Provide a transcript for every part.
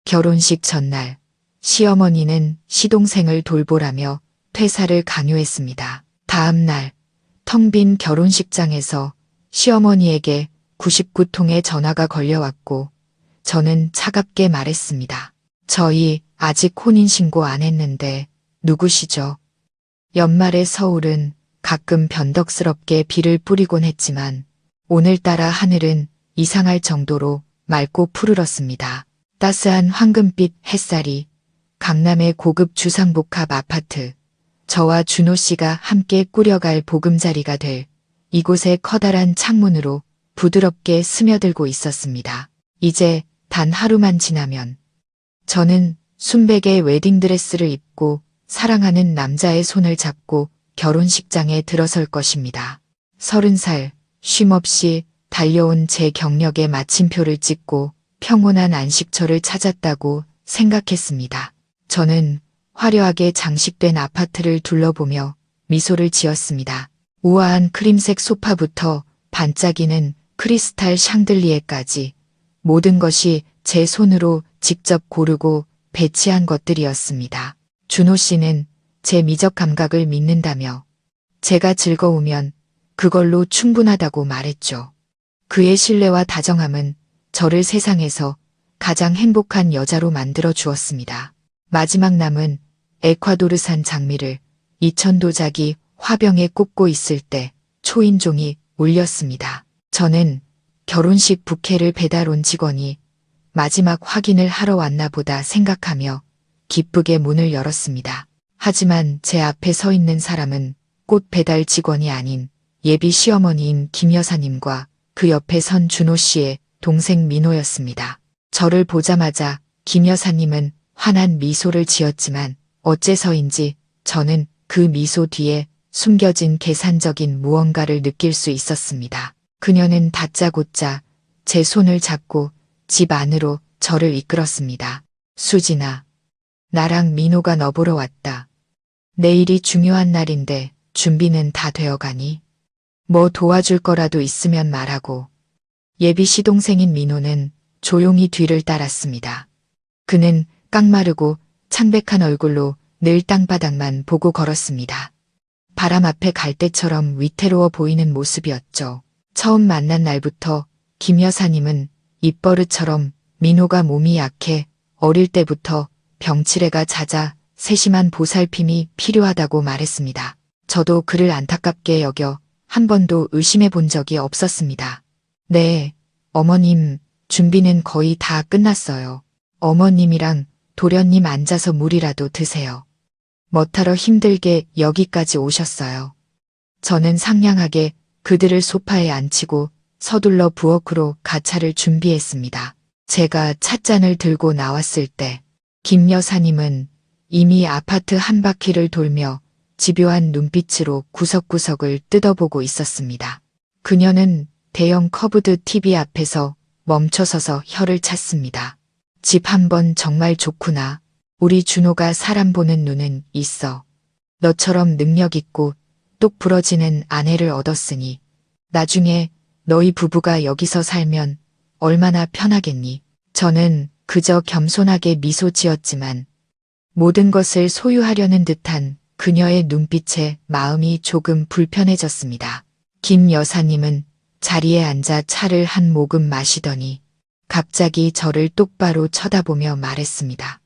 결혼식 전날 시어머니는 시동생을 돌보라며 퇴사를 강요했습니다. 다음 날 텅 빈 결혼식장에서 시어머니에게 99통의 전화가 걸려왔고 저는 차갑게 말했습니다. 저희 아직 혼인신고 안 했는데 누구시죠? 연말의 서울은 가끔 변덕스럽게 비를 뿌리곤 했지만 오늘따라 하늘은 이상할 정도로 맑고 푸르렀습니다. 따스한 황금빛 햇살이 강남의 고급 주상복합 아파트, 저와 준호 씨가 함께 꾸려갈 보금자리가 될 이곳의 커다란 창문으로 부드럽게 스며들고 있었습니다. 이제 단 하루만 지나면 저는 순백의 웨딩드레스를 입고 사랑하는 남자의 손을 잡고 결혼식장에 들어설 것입니다. 30살 쉼없이 달려온 제 경력에 마침표를 찍고 평온한 안식처를 찾았다고 생각했습니다. 저는 화려하게 장식된 아파트를 둘러보며 미소를 지었습니다. 우아한 크림색 소파부터 반짝이는 크리스탈 샹들리에까지 모든 것이 제 손으로 직접 고르고 배치한 것들이었습니다. 준호 씨는 제 미적 감각을 믿는다며 제가 즐거우면 그걸로 충분하다고 말했죠. 그의 신뢰와 다정함은 저를 세상에서 가장 행복한 여자로 만들어 주었습니다. 마지막 남은 에콰도르산 장미를 2000도자기 화병에 꽂고 있을 때 초인종이 울렸습니다. 저는 결혼식 부케를 배달 온 직원이 마지막 확인을 하러 왔나 보다 생각하며 기쁘게 문을 열었습니다. 하지만 제 앞에 서 있는 사람은 꽃 배달 직원이 아닌 예비 시어머니인 김 여사님과 그 옆에 선 준호 씨의 동생 민호였습니다. 저를 보자마자 김 여사님은 환한 미소를 지었지만 어째서인지 저는 그 미소 뒤에 숨겨진 계산적인 무언가를 느낄 수 있었습니다. 그녀는 다짜고짜 제 손을 잡고 집 안으로 저를 이끌었습니다. 수진아, 나랑 민호가 너 보러 왔다. 내일이 중요한 날인데 준비는 다 되어가니? 뭐 도와줄 거라도 있으면 말하고. 예비 시동생인 민호는 조용히 뒤를 따랐습니다. 그는 깡마르고 창백한 얼굴로 늘 땅바닥만 보고 걸었습니다. 바람 앞에 갈대처럼 위태로워 보이는 모습이었죠. 처음 만난 날부터 김 여사님은 입버릇처럼 민호가 몸이 약해 어릴 때부터 병치레가 잦아 세심한 보살핌이 필요하다고 말했습니다. 저도 그를 안타깝게 여겨 한 번도 의심해 본 적이 없었습니다. 네, 어머님, 준비는 거의 다 끝났어요. 어머님이랑 도련님 앉아서 물이라도 드세요. 뭐하러 힘들게 여기까지 오셨어요. 저는 상냥하게 그들을 소파에 앉히고 서둘러 부엌으로 가차를 준비했습니다. 제가 찻잔을 들고 나왔을 때 김 여사님은 이미 아파트 한 바퀴를 돌며 집요한 눈빛으로 구석구석을 뜯어보고 있었습니다. 그녀는 대형 커브드 TV 앞에서 멈춰서서 혀를 찼습니다. 집 한 번 정말 좋구나. 우리 준호가 사람 보는 눈은 있어. 너처럼 능력 있고 똑 부러지는 아내를 얻었으니 나중에 너희 부부가 여기서 살면 얼마나 편하겠니? 저는 그저 겸손하게 미소 지었지만 모든 것을 소유하려는 듯한 그녀의 눈빛에 마음이 조금 불편해졌습니다. 김 여사님은 자리에 앉아 차를 한 모금 마시더니 갑자기 저를 똑바로 쳐다보며 말했습니다.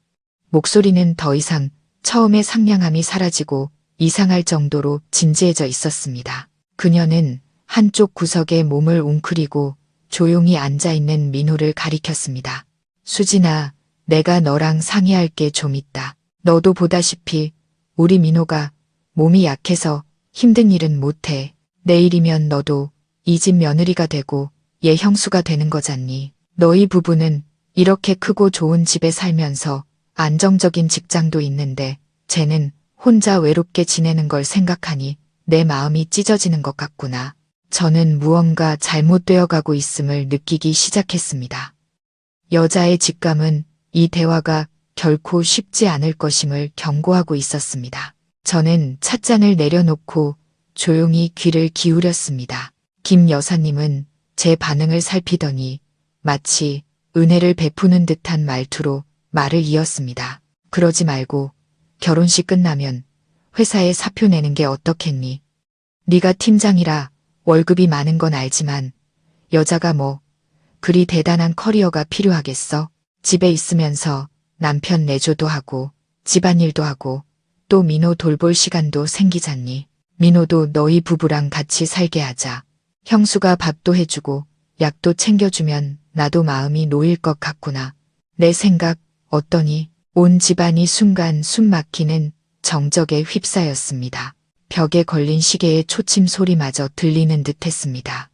목소리는 더 이상 처음의 상냥함이 사라지고 이상할 정도로 진지해져 있었습니다. 그녀는 한쪽 구석에 몸을 웅크리고 조용히 앉아있는 민호를 가리켰습니다. 수진아, 내가 너랑 상의할 게 좀 있다. 너도 보다시피 우리 민호가 몸이 약해서 힘든 일은 못해. 내일이면 너도 이 집 며느리가 되고 얘 형수가 되는 거잖니. 너희 부부는 이렇게 크고 좋은 집에 살면서 안정적인 직장도 있는데 쟤는 혼자 외롭게 지내는 걸 생각하니 내 마음이 찢어지는 것 같구나. 저는 무언가 잘못되어 가고 있음을 느끼기 시작했습니다. 여자의 직감은 이 대화가 결코 쉽지 않을 것임을 경고하고 있었습니다. 저는 찻잔을 내려놓고 조용히 귀를 기울였습니다. 김 여사님은 제 반응을 살피더니 마치 은혜를 베푸는 듯한 말투로 말을 이었습니다. 그러지 말고 결혼식 끝나면 회사에 사표 내는 게 어떻겠니? 네가 팀장이라 월급이 많은 건 알지만 여자가 뭐 그리 대단한 커리어가 필요하겠어? 집에 있으면서 남편 내조도 하고 집안일도 하고 또 민호 돌볼 시간도 생기잖니. 민호도 너희 부부랑 같이 살게 하자. 형수가 밥도 해주고 약도 챙겨주면 나도 마음이 놓일 것 같구나. 내 생각 어떠니? 온 집안이 순간 숨 막히는 정적에 휩싸였습니다. 벽에 걸린 시계의 초침 소리마저 들리는 듯했습니다.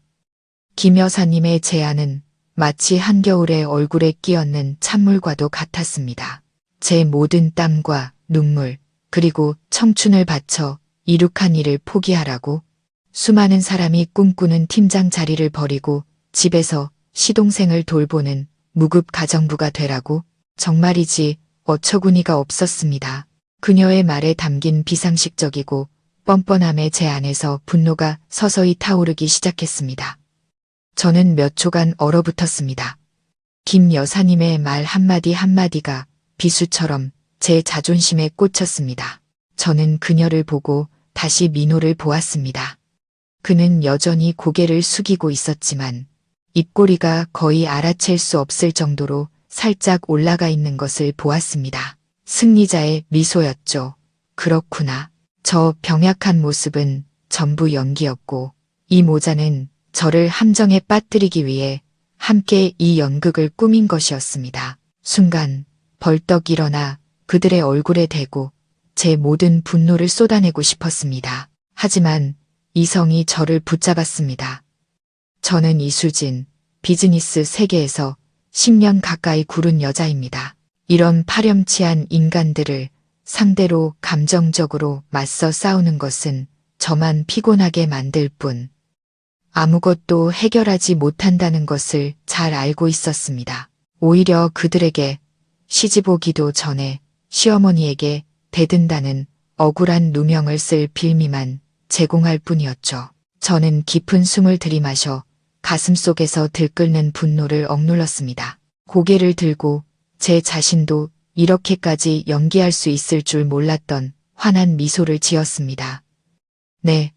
김 여사님의 제안은 마치 한겨울에 얼굴에 끼얹는 찬물과도 같았습니다. 제 모든 땀과 눈물 그리고 청춘을 바쳐 이룩한 일을 포기하라고? 수많은 사람이 꿈꾸는 팀장 자리를 버리고 집에서 시동생을 돌보는 무급 가정부가 되라고? 정말이지 어처구니가 없었습니다. 그녀의 말에 담긴 비상식적이고 뻔뻔함에 제 안에서 분노가 서서히 타오르기 시작했습니다. 저는 몇 초간 얼어붙었습니다. 김 여사님의 말 한마디 한마디가 비수처럼 제 자존심에 꽂혔습니다. 저는 그녀를 보고 다시 민호를 보았습니다. 그는 여전히 고개를 숙이고 있었지만 입꼬리가 거의 알아챌 수 없을 정도로 살짝 올라가 있는 것을 보았습니다. 승리자의 미소였죠. 그렇구나. 저 병약한 모습은 전부 연기였고 이 모자는 저를 함정에 빠뜨리기 위해 함께 이 연극을 꾸민 것이었습니다. 순간 벌떡 일어나 그들의 얼굴에 대고 제 모든 분노를 쏟아내고 싶었습니다. 하지만 이성이 저를 붙잡았습니다. 저는 이수진, 비즈니스 세계에서 10년 가까이 구른 여자입니다. 이런 파렴치한 인간들을 상대로 감정적으로 맞서 싸우는 것은 저만 피곤하게 만들 뿐 아무것도 해결하지 못한다는 것을 잘 알고 있었습니다. 오히려 그들에게 시집 오기도 전에 시어머니에게 대든다는 억울한 누명을 쓸 빌미만 제공할 뿐이었죠. 저는 깊은 숨을 들이마셔 가슴속에서 들끓는 분노를 억눌렀습니다. 고개를 들고 제 자신도 이렇게까지 연기할 수 있을 줄 몰랐던 환한 미소를 지었습니다. 네,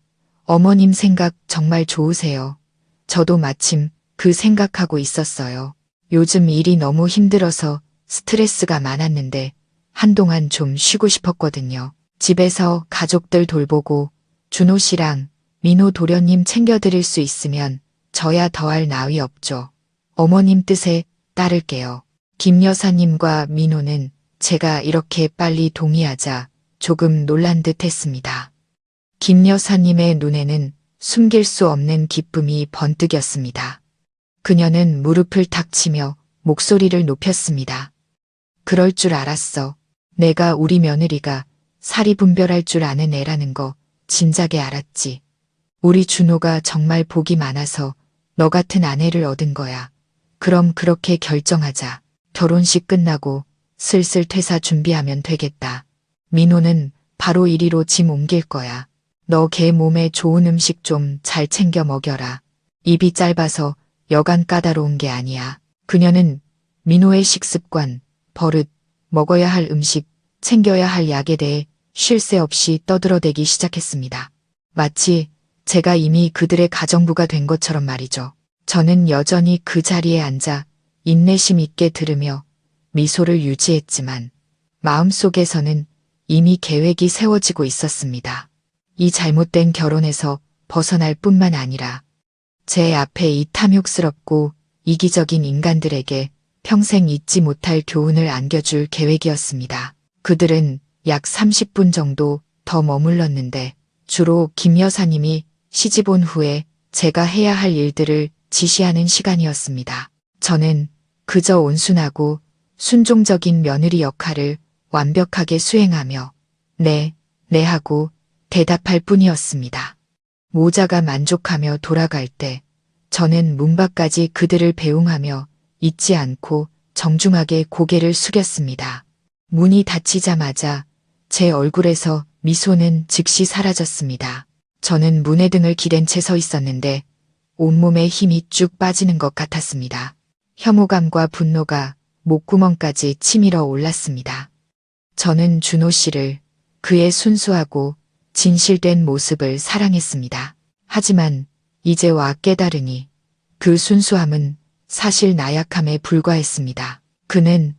어머님 생각 정말 좋으세요. 저도 마침 그 생각하고 있었어요. 요즘 일이 너무 힘들어서 스트레스가 많았는데 한동안 좀 쉬고 싶었거든요. 집에서 가족들 돌보고 준호 씨랑 민호 도련님 챙겨드릴 수 있으면 저야 더할 나위 없죠. 어머님 뜻에 따를게요. 김 여사님과 민호는 제가 이렇게 빨리 동의하자 조금 놀란 듯 했습니다. 김 여사님의 눈에는 숨길 수 없는 기쁨이 번뜩였습니다. 그녀는 무릎을 탁 치며 목소리를 높였습니다. 그럴 줄 알았어. 내가 우리 며느리가 사리 분별할 줄 아는 애라는 거 진작에 알았지. 우리 준호가 정말 복이 많아서 너 같은 아내를 얻은 거야. 그럼 그렇게 결정하자. 결혼식 끝나고 슬슬 퇴사 준비하면 되겠다. 민호는 바로 이리로 짐 옮길 거야. 너 걔 몸에 좋은 음식 좀 잘 챙겨 먹여라. 입이 짧아서 여간 까다로운 게 아니야. 그녀는 민호의 식습관, 버릇, 먹어야 할 음식, 챙겨야 할 약에 대해 쉴 새 없이 떠들어대기 시작했습니다. 마치 제가 이미 그들의 가정부가 된 것처럼 말이죠. 저는 여전히 그 자리에 앉아 인내심 있게 들으며 미소를 유지했지만 마음속에서는 이미 계획이 세워지고 있었습니다. 이 잘못된 결혼에서 벗어날 뿐만 아니라 제 앞에 이 탐욕스럽고 이기적인 인간들에게 평생 잊지 못할 교훈을 안겨줄 계획이었습니다. 그들은 약 30분 정도 더 머물렀는데 주로 김 여사님이 시집 온 후에 제가 해야 할 일들을 지시하는 시간이었습니다. 저는 그저 온순하고 순종적인 며느리 역할을 완벽하게 수행하며 네, 네 하고 대답할 뿐이었습니다. 모자가 만족하며 돌아갈 때 저는 문 밖까지 그들을 배웅하며 잊지 않고 정중하게 고개를 숙였습니다. 문이 닫히자마자 제 얼굴에서 미소는 즉시 사라졌습니다. 저는 문에 등을 기댄 채 서 있었는데 온몸에 힘이 쭉 빠지는 것 같았습니다. 혐오감과 분노가 목구멍까지 치밀어 올랐습니다. 저는 준호 씨를, 그의 순수하고 진실된 모습을 사랑했습니다. 하지만 이제 와 깨달으니 그 순수함은 사실 나약함에 불과했습니다. 그는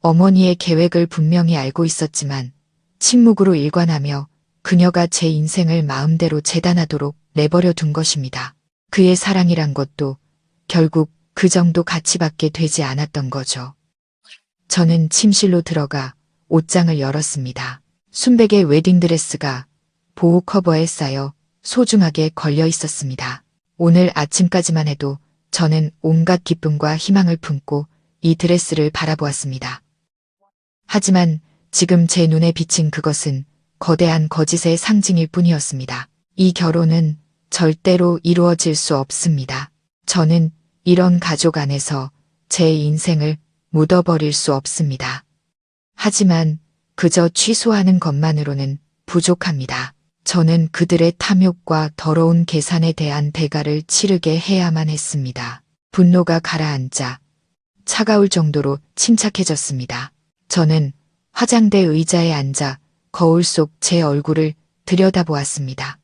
어머니의 계획을 분명히 알고 있었지만 침묵으로 일관하며 그녀가 제 인생을 마음대로 재단하도록 내버려 둔 것입니다. 그의 사랑이란 것도 결국 그 정도 가치밖에 되지 않았던 거죠. 저는 침실로 들어가 옷장을 열었습니다. 순백의 웨딩드레스가 보호 커버에 쌓여 소중하게 걸려 있었습니다. 오늘 아침까지만 해도 저는 온갖 기쁨과 희망을 품고 이 드레스를 바라보았습니다. 하지만 지금 제 눈에 비친 그것은 거대한 거짓의 상징일 뿐이었습니다. 이 결혼은 절대로 이루어질 수 없습니다. 저는 이런 가족 안에서 제 인생을 묻어버릴 수 없습니다. 하지만 그저 취소하는 것만으로는 부족합니다. 저는 그들의 탐욕과 더러운 계산에 대한 대가를 치르게 해야만 했습니다. 분노가 가라앉자 차가울 정도로 침착해졌습니다. 저는 화장대 의자에 앉아 거울 속 제 얼굴을 들여다보았습니다.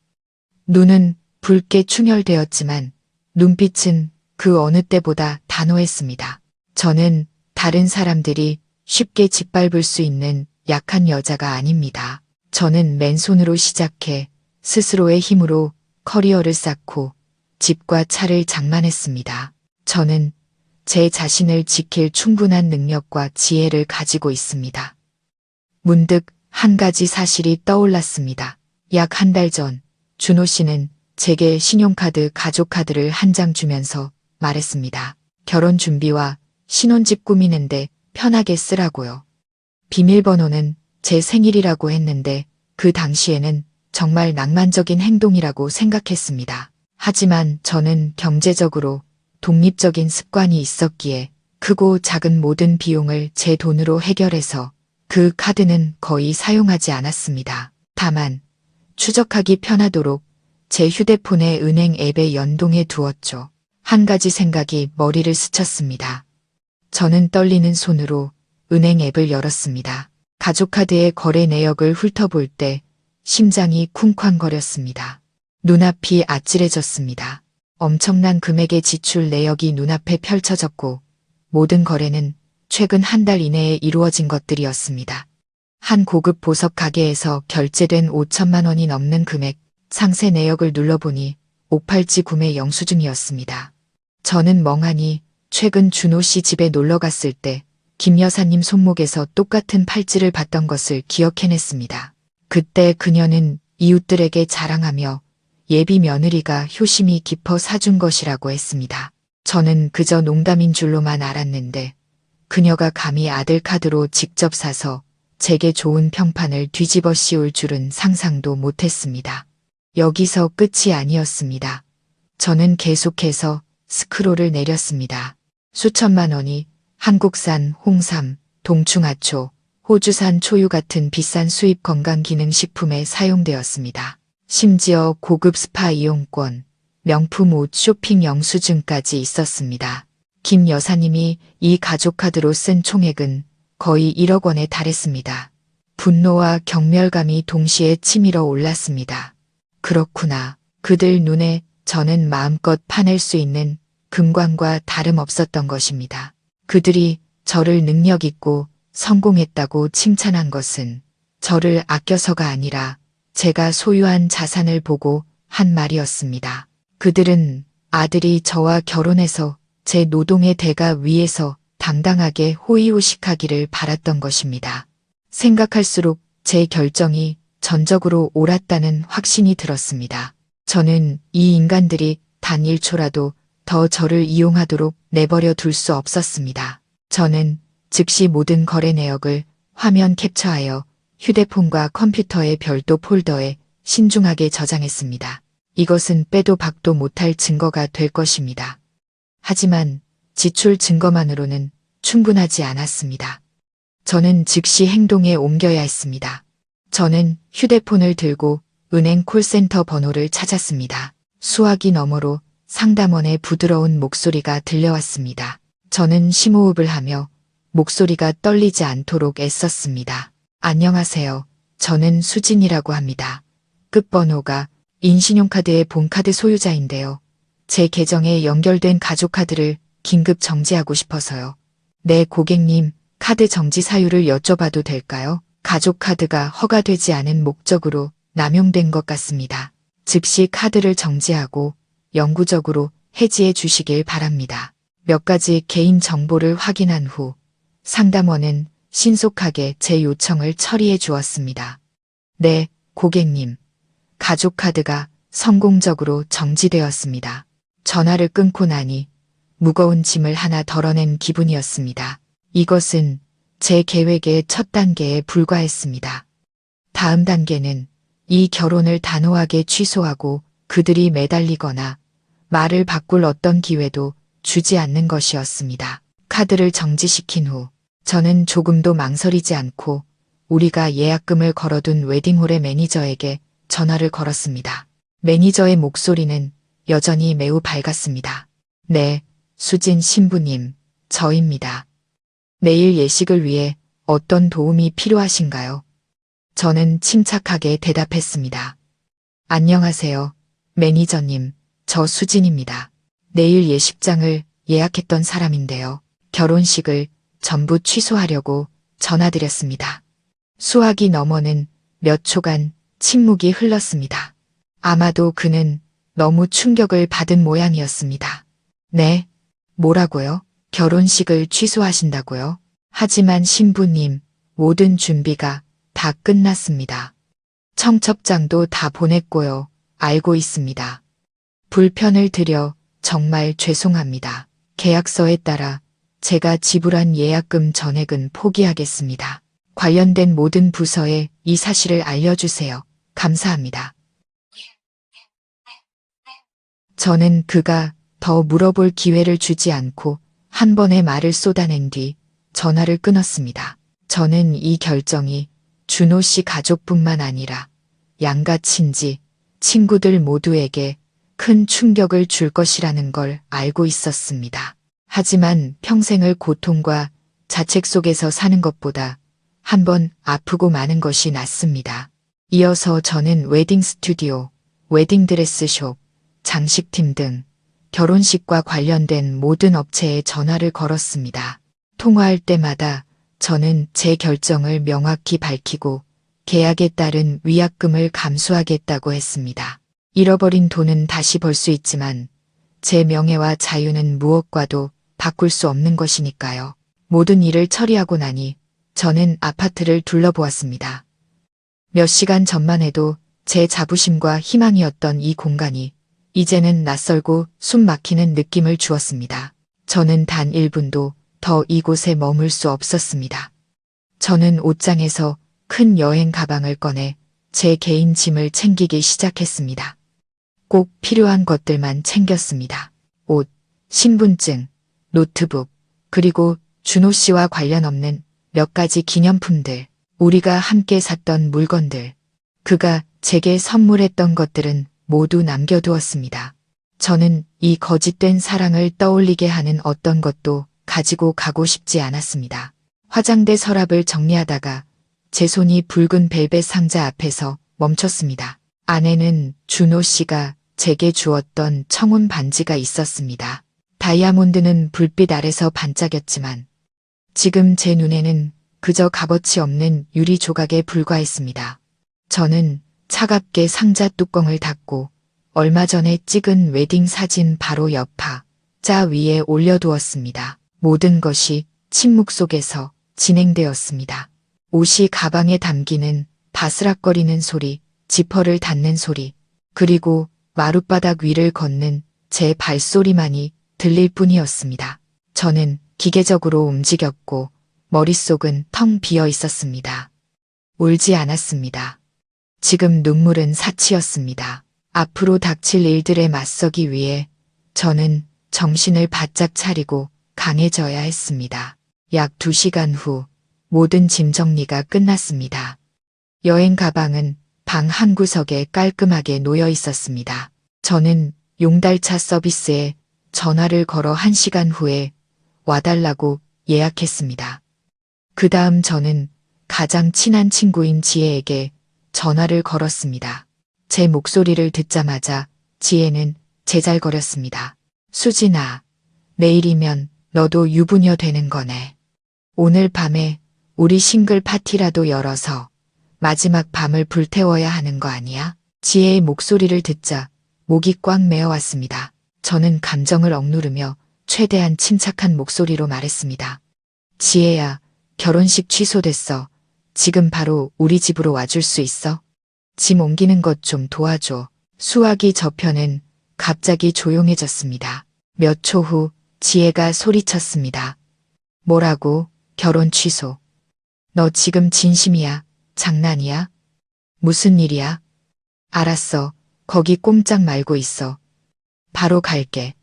눈은 붉게 충혈되었지만 눈빛은 그 어느 때보다 단호했습니다. 저는 다른 사람들이 쉽게 짓밟을 수 있는 약한 여자가 아닙니다. 저는 맨손으로 시작해 스스로의 힘으로 커리어를 쌓고 집과 차를 장만했습니다. 저는 제 자신을 지킬 충분한 능력과 지혜를 가지고 있습니다. 문득 한 가지 사실이 떠올랐습니다. 약 한 달 전 준호 씨는 제게 신용카드 가족카드를 한 장 주면서 말했습니다. 결혼 준비와 신혼집 꾸미는데 편하게 쓰라고요. 비밀번호는 제 생일이라고 했는데 그 당시에는 정말 낭만적인 행동이라고 생각했습니다. 하지만 저는 경제적으로 독립적인 습관이 있었기에 크고 작은 모든 비용을 제 돈으로 해결해서 그 카드는 거의 사용하지 않았습니다. 다만 추적하기 편하도록 제 휴대폰의 은행 앱에 연동해 두었죠. 한 가지 생각이 머리를 스쳤습니다. 저는 떨리는 손으로 은행 앱을 열었습니다. 가족카드의 거래 내역을 훑어볼 때 심장이 쿵쾅거렸습니다. 눈앞이 아찔해졌습니다. 엄청난 금액의 지출 내역이 눈앞에 펼쳐졌고 모든 거래는 최근 한 달 이내에 이루어진 것들이었습니다. 한 고급 보석 가게에서 결제된 5천만 원이 넘는 금액, 상세 내역을 눌러보니 옥팔찌 구매 영수증이었습니다. 저는 멍하니 최근 준호 씨 집에 놀러 갔을 때 김 여사님 손목에서 똑같은 팔찌를 봤던 것을 기억해냈습니다. 그때 그녀는 이웃들에게 자랑하며 예비 며느리가 효심이 깊어 사준 것이라고 했습니다. 저는 그저 농담인 줄로만 알았는데 그녀가 감히 아들 카드로 직접 사서 제게 좋은 평판을 뒤집어 씌울 줄은 상상도 못했습니다. 여기서 끝이 아니었습니다. 저는 계속해서 스크롤을 내렸습니다. 수천만 원이 한국산 홍삼, 동충하초, 호주산 초유 같은 비싼 수입 건강기능식품에 사용되었습니다. 심지어 고급 스파 이용권, 명품 옷 쇼핑 영수증까지 있었습니다. 김 여사님이 이 가족카드로 쓴 총액은 거의 1억 원에 달했습니다. 분노와 경멸감이 동시에 치밀어 올랐습니다. 그렇구나. 그들 눈에 저는 마음껏 파낼 수 있는 금광과 다름없었던 것입니다. 그들이 저를 능력 있고 성공했다고 칭찬한 것은 저를 아껴서가 아니라 제가 소유한 자산을 보고 한 말이었습니다. 그들은 아들이 저와 결혼해서 제 노동의 대가 위에서 당당하게 호의호식하기를 바랐던 것입니다. 생각할수록 제 결정이 전적으로 옳았다는 확신이 들었습니다. 저는 이 인간들이 단 1초라도 더 저를 이용하도록 내버려 둘 수 없었습니다. 저는 즉시 모든 거래 내역을 화면 캡처하여 휴대폰과 컴퓨터의 별도 폴더에 신중하게 저장했습니다. 이것은 빼도 박도 못할 증거가 될 것입니다. 하지만 지출 증거만으로는 충분하지 않았습니다. 저는 즉시 행동에 옮겨야 했습니다. 저는 휴대폰을 들고 은행 콜센터 번호를 찾았습니다. 수화기 너머로 상담원의 부드러운 목소리가 들려왔습니다. 저는 심호흡을 하며 목소리가 떨리지 않도록 애썼습니다. 안녕하세요. 저는 수진이라고 합니다. 끝번호가 인신용카드의 본카드 소유자인데요. 제 계정에 연결된 가족카드를 긴급 정지하고 싶어서요. 네, 고객님, 카드 정지 사유를 여쭤봐도 될까요? 가족카드가 허가되지 않은 목적으로 남용된 것 같습니다. 즉시 카드를 정지하고 영구적으로 해지해 주시길 바랍니다. 몇 가지 개인 정보를 확인한 후 상담원은 신속하게 제 요청을 처리해 주었습니다. 네, 고객님. 가족카드가 성공적으로 정지되었습니다. 전화를 끊고 나니 무거운 짐을 하나 덜어낸 기분이었습니다. 이것은 제 계획의 첫 단계에 불과했습니다. 다음 단계는 이 결혼을 단호하게 취소하고 그들이 매달리거나 말을 바꿀 어떤 기회도 주지 않는 것이었습니다. 카드를 정지시킨 후 저는 조금도 망설이지 않고 우리가 예약금을 걸어둔 웨딩홀의 매니저에게 전화를 걸었습니다. 매니저의 목소리는 여전히 매우 밝았습니다. 네, 수진 신부님, 저입니다. 내일 예식을 위해 어떤 도움이 필요하신가요? 저는 침착하게 대답했습니다. 안녕하세요, 매니저님, 저 수진입니다. 내일 예식장을 예약했던 사람인데요. 결혼식을 전부 취소하려고 전화드렸습니다. 수화기 너머는 몇 초간 침묵이 흘렀습니다. 아마도 그는 너무 충격을 받은 모양이었습니다. 네, 뭐라고요? 결혼식을 취소하신다고요? 하지만 신부님, 모든 준비가 다 끝났습니다. 청첩장도 다 보냈고요. 알고 있습니다. 불편을 드려 정말 죄송합니다. 계약서에 따라 제가 지불한 예약금 전액은 포기하겠습니다. 관련된 모든 부서에 이 사실을 알려주세요. 감사합니다. 저는 그가 더 물어볼 기회를 주지 않고 한 번의 말을 쏟아낸 뒤 전화를 끊었습니다. 저는 이 결정이 준호 씨 가족뿐만 아니라 양가 친지, 친구들 모두에게 큰 충격을 줄 것이라는 걸 알고 있었습니다. 하지만 평생을 고통과 자책 속에서 사는 것보다 한 번 아프고 마는 것이 낫습니다. 이어서 저는 웨딩 스튜디오, 웨딩드레스숍, 장식팀 등 결혼식과 관련된 모든 업체에 전화를 걸었습니다. 통화할 때마다 저는 제 결정을 명확히 밝히고 계약에 따른 위약금을 감수하겠다고 했습니다. 잃어버린 돈은 다시 벌 수 있지만 제 명예와 자유는 무엇과도 바꿀 수 없는 것이니까요. 모든 일을 처리하고 나니 저는 아파트를 둘러보았습니다. 몇 시간 전만 해도 제 자부심과 희망이었던 이 공간이 이제는 낯설고 숨 막히는 느낌을 주었습니다. 저는 단 1분도 더 이곳에 머물 수 없었습니다. 저는 옷장에서 큰 여행 가방을 꺼내 제 개인 짐을 챙기기 시작했습니다. 꼭 필요한 것들만 챙겼습니다. 옷, 신분증, 노트북, 그리고 준호 씨와 관련 없는 몇 가지 기념품들, 우리가 함께 샀던 물건들, 그가 제게 선물했던 것들은 모두 남겨두었습니다. 저는 이 거짓된 사랑을 떠올리게 하는 어떤 것도 가지고 가고 싶지 않았습니다. 화장대 서랍을 정리하다가 제 손이 붉은 벨벳 상자 앞에서 멈췄습니다. 안에는 준호 씨가 제게 주었던 청혼 반지가 있었습니다. 다이아몬드는 불빛 아래서 반짝였지만 지금 제 눈에는 그저 값어치 없는 유리 조각에 불과했습니다. 저는 차갑게 상자 뚜껑을 닫고 얼마 전에 찍은 웨딩 사진 바로 옆 자 위에 올려두었습니다. 모든 것이 침묵 속에서 진행되었습니다. 옷이 가방에 담기는 바스락거리는 소리, 지퍼를 닫는 소리, 그리고 마룻바닥 위를 걷는 제 발소리만이 들릴 뿐이었습니다. 저는 기계적으로 움직였고 머릿속은 텅 비어 있었습니다. 울지 않았습니다. 지금 눈물은 사치였습니다. 앞으로 닥칠 일들에 맞서기 위해 저는 정신을 바짝 차리고 강해져야 했습니다. 약 2시간 후 모든 짐 정리가 끝났습니다. 여행 가방은 방 한 구석에 깔끔하게 놓여 있었습니다. 저는 용달차 서비스에 전화를 걸어 1시간 후에 와달라고 예약했습니다. 그 다음 저는 가장 친한 친구인 지혜에게 전화를 걸었습니다. 제 목소리를 듣자마자 지혜는 제잘거렸습니다. 수진아, 내일이면 너도 유부녀 되는 거네. 오늘 밤에 우리 싱글 파티라도 열어서 마지막 밤을 불태워야 하는 거 아니야? 지혜의 목소리를 듣자 목이 꽉 메어왔습니다. 저는 감정을 억누르며 최대한 침착한 목소리로 말했습니다. 지혜야, 결혼식 취소됐어. 지금 바로 우리 집으로 와줄 수 있어? 짐 옮기는 것 좀 도와줘. 수화기 저편은 갑자기 조용해졌습니다. 몇 초 후 지혜가 소리쳤습니다. 뭐라고? 결혼 취소. 너 지금 진심이야? 장난이야? 무슨 일이야? 알았어. 거기 꼼짝 말고 있어. 바로 갈게.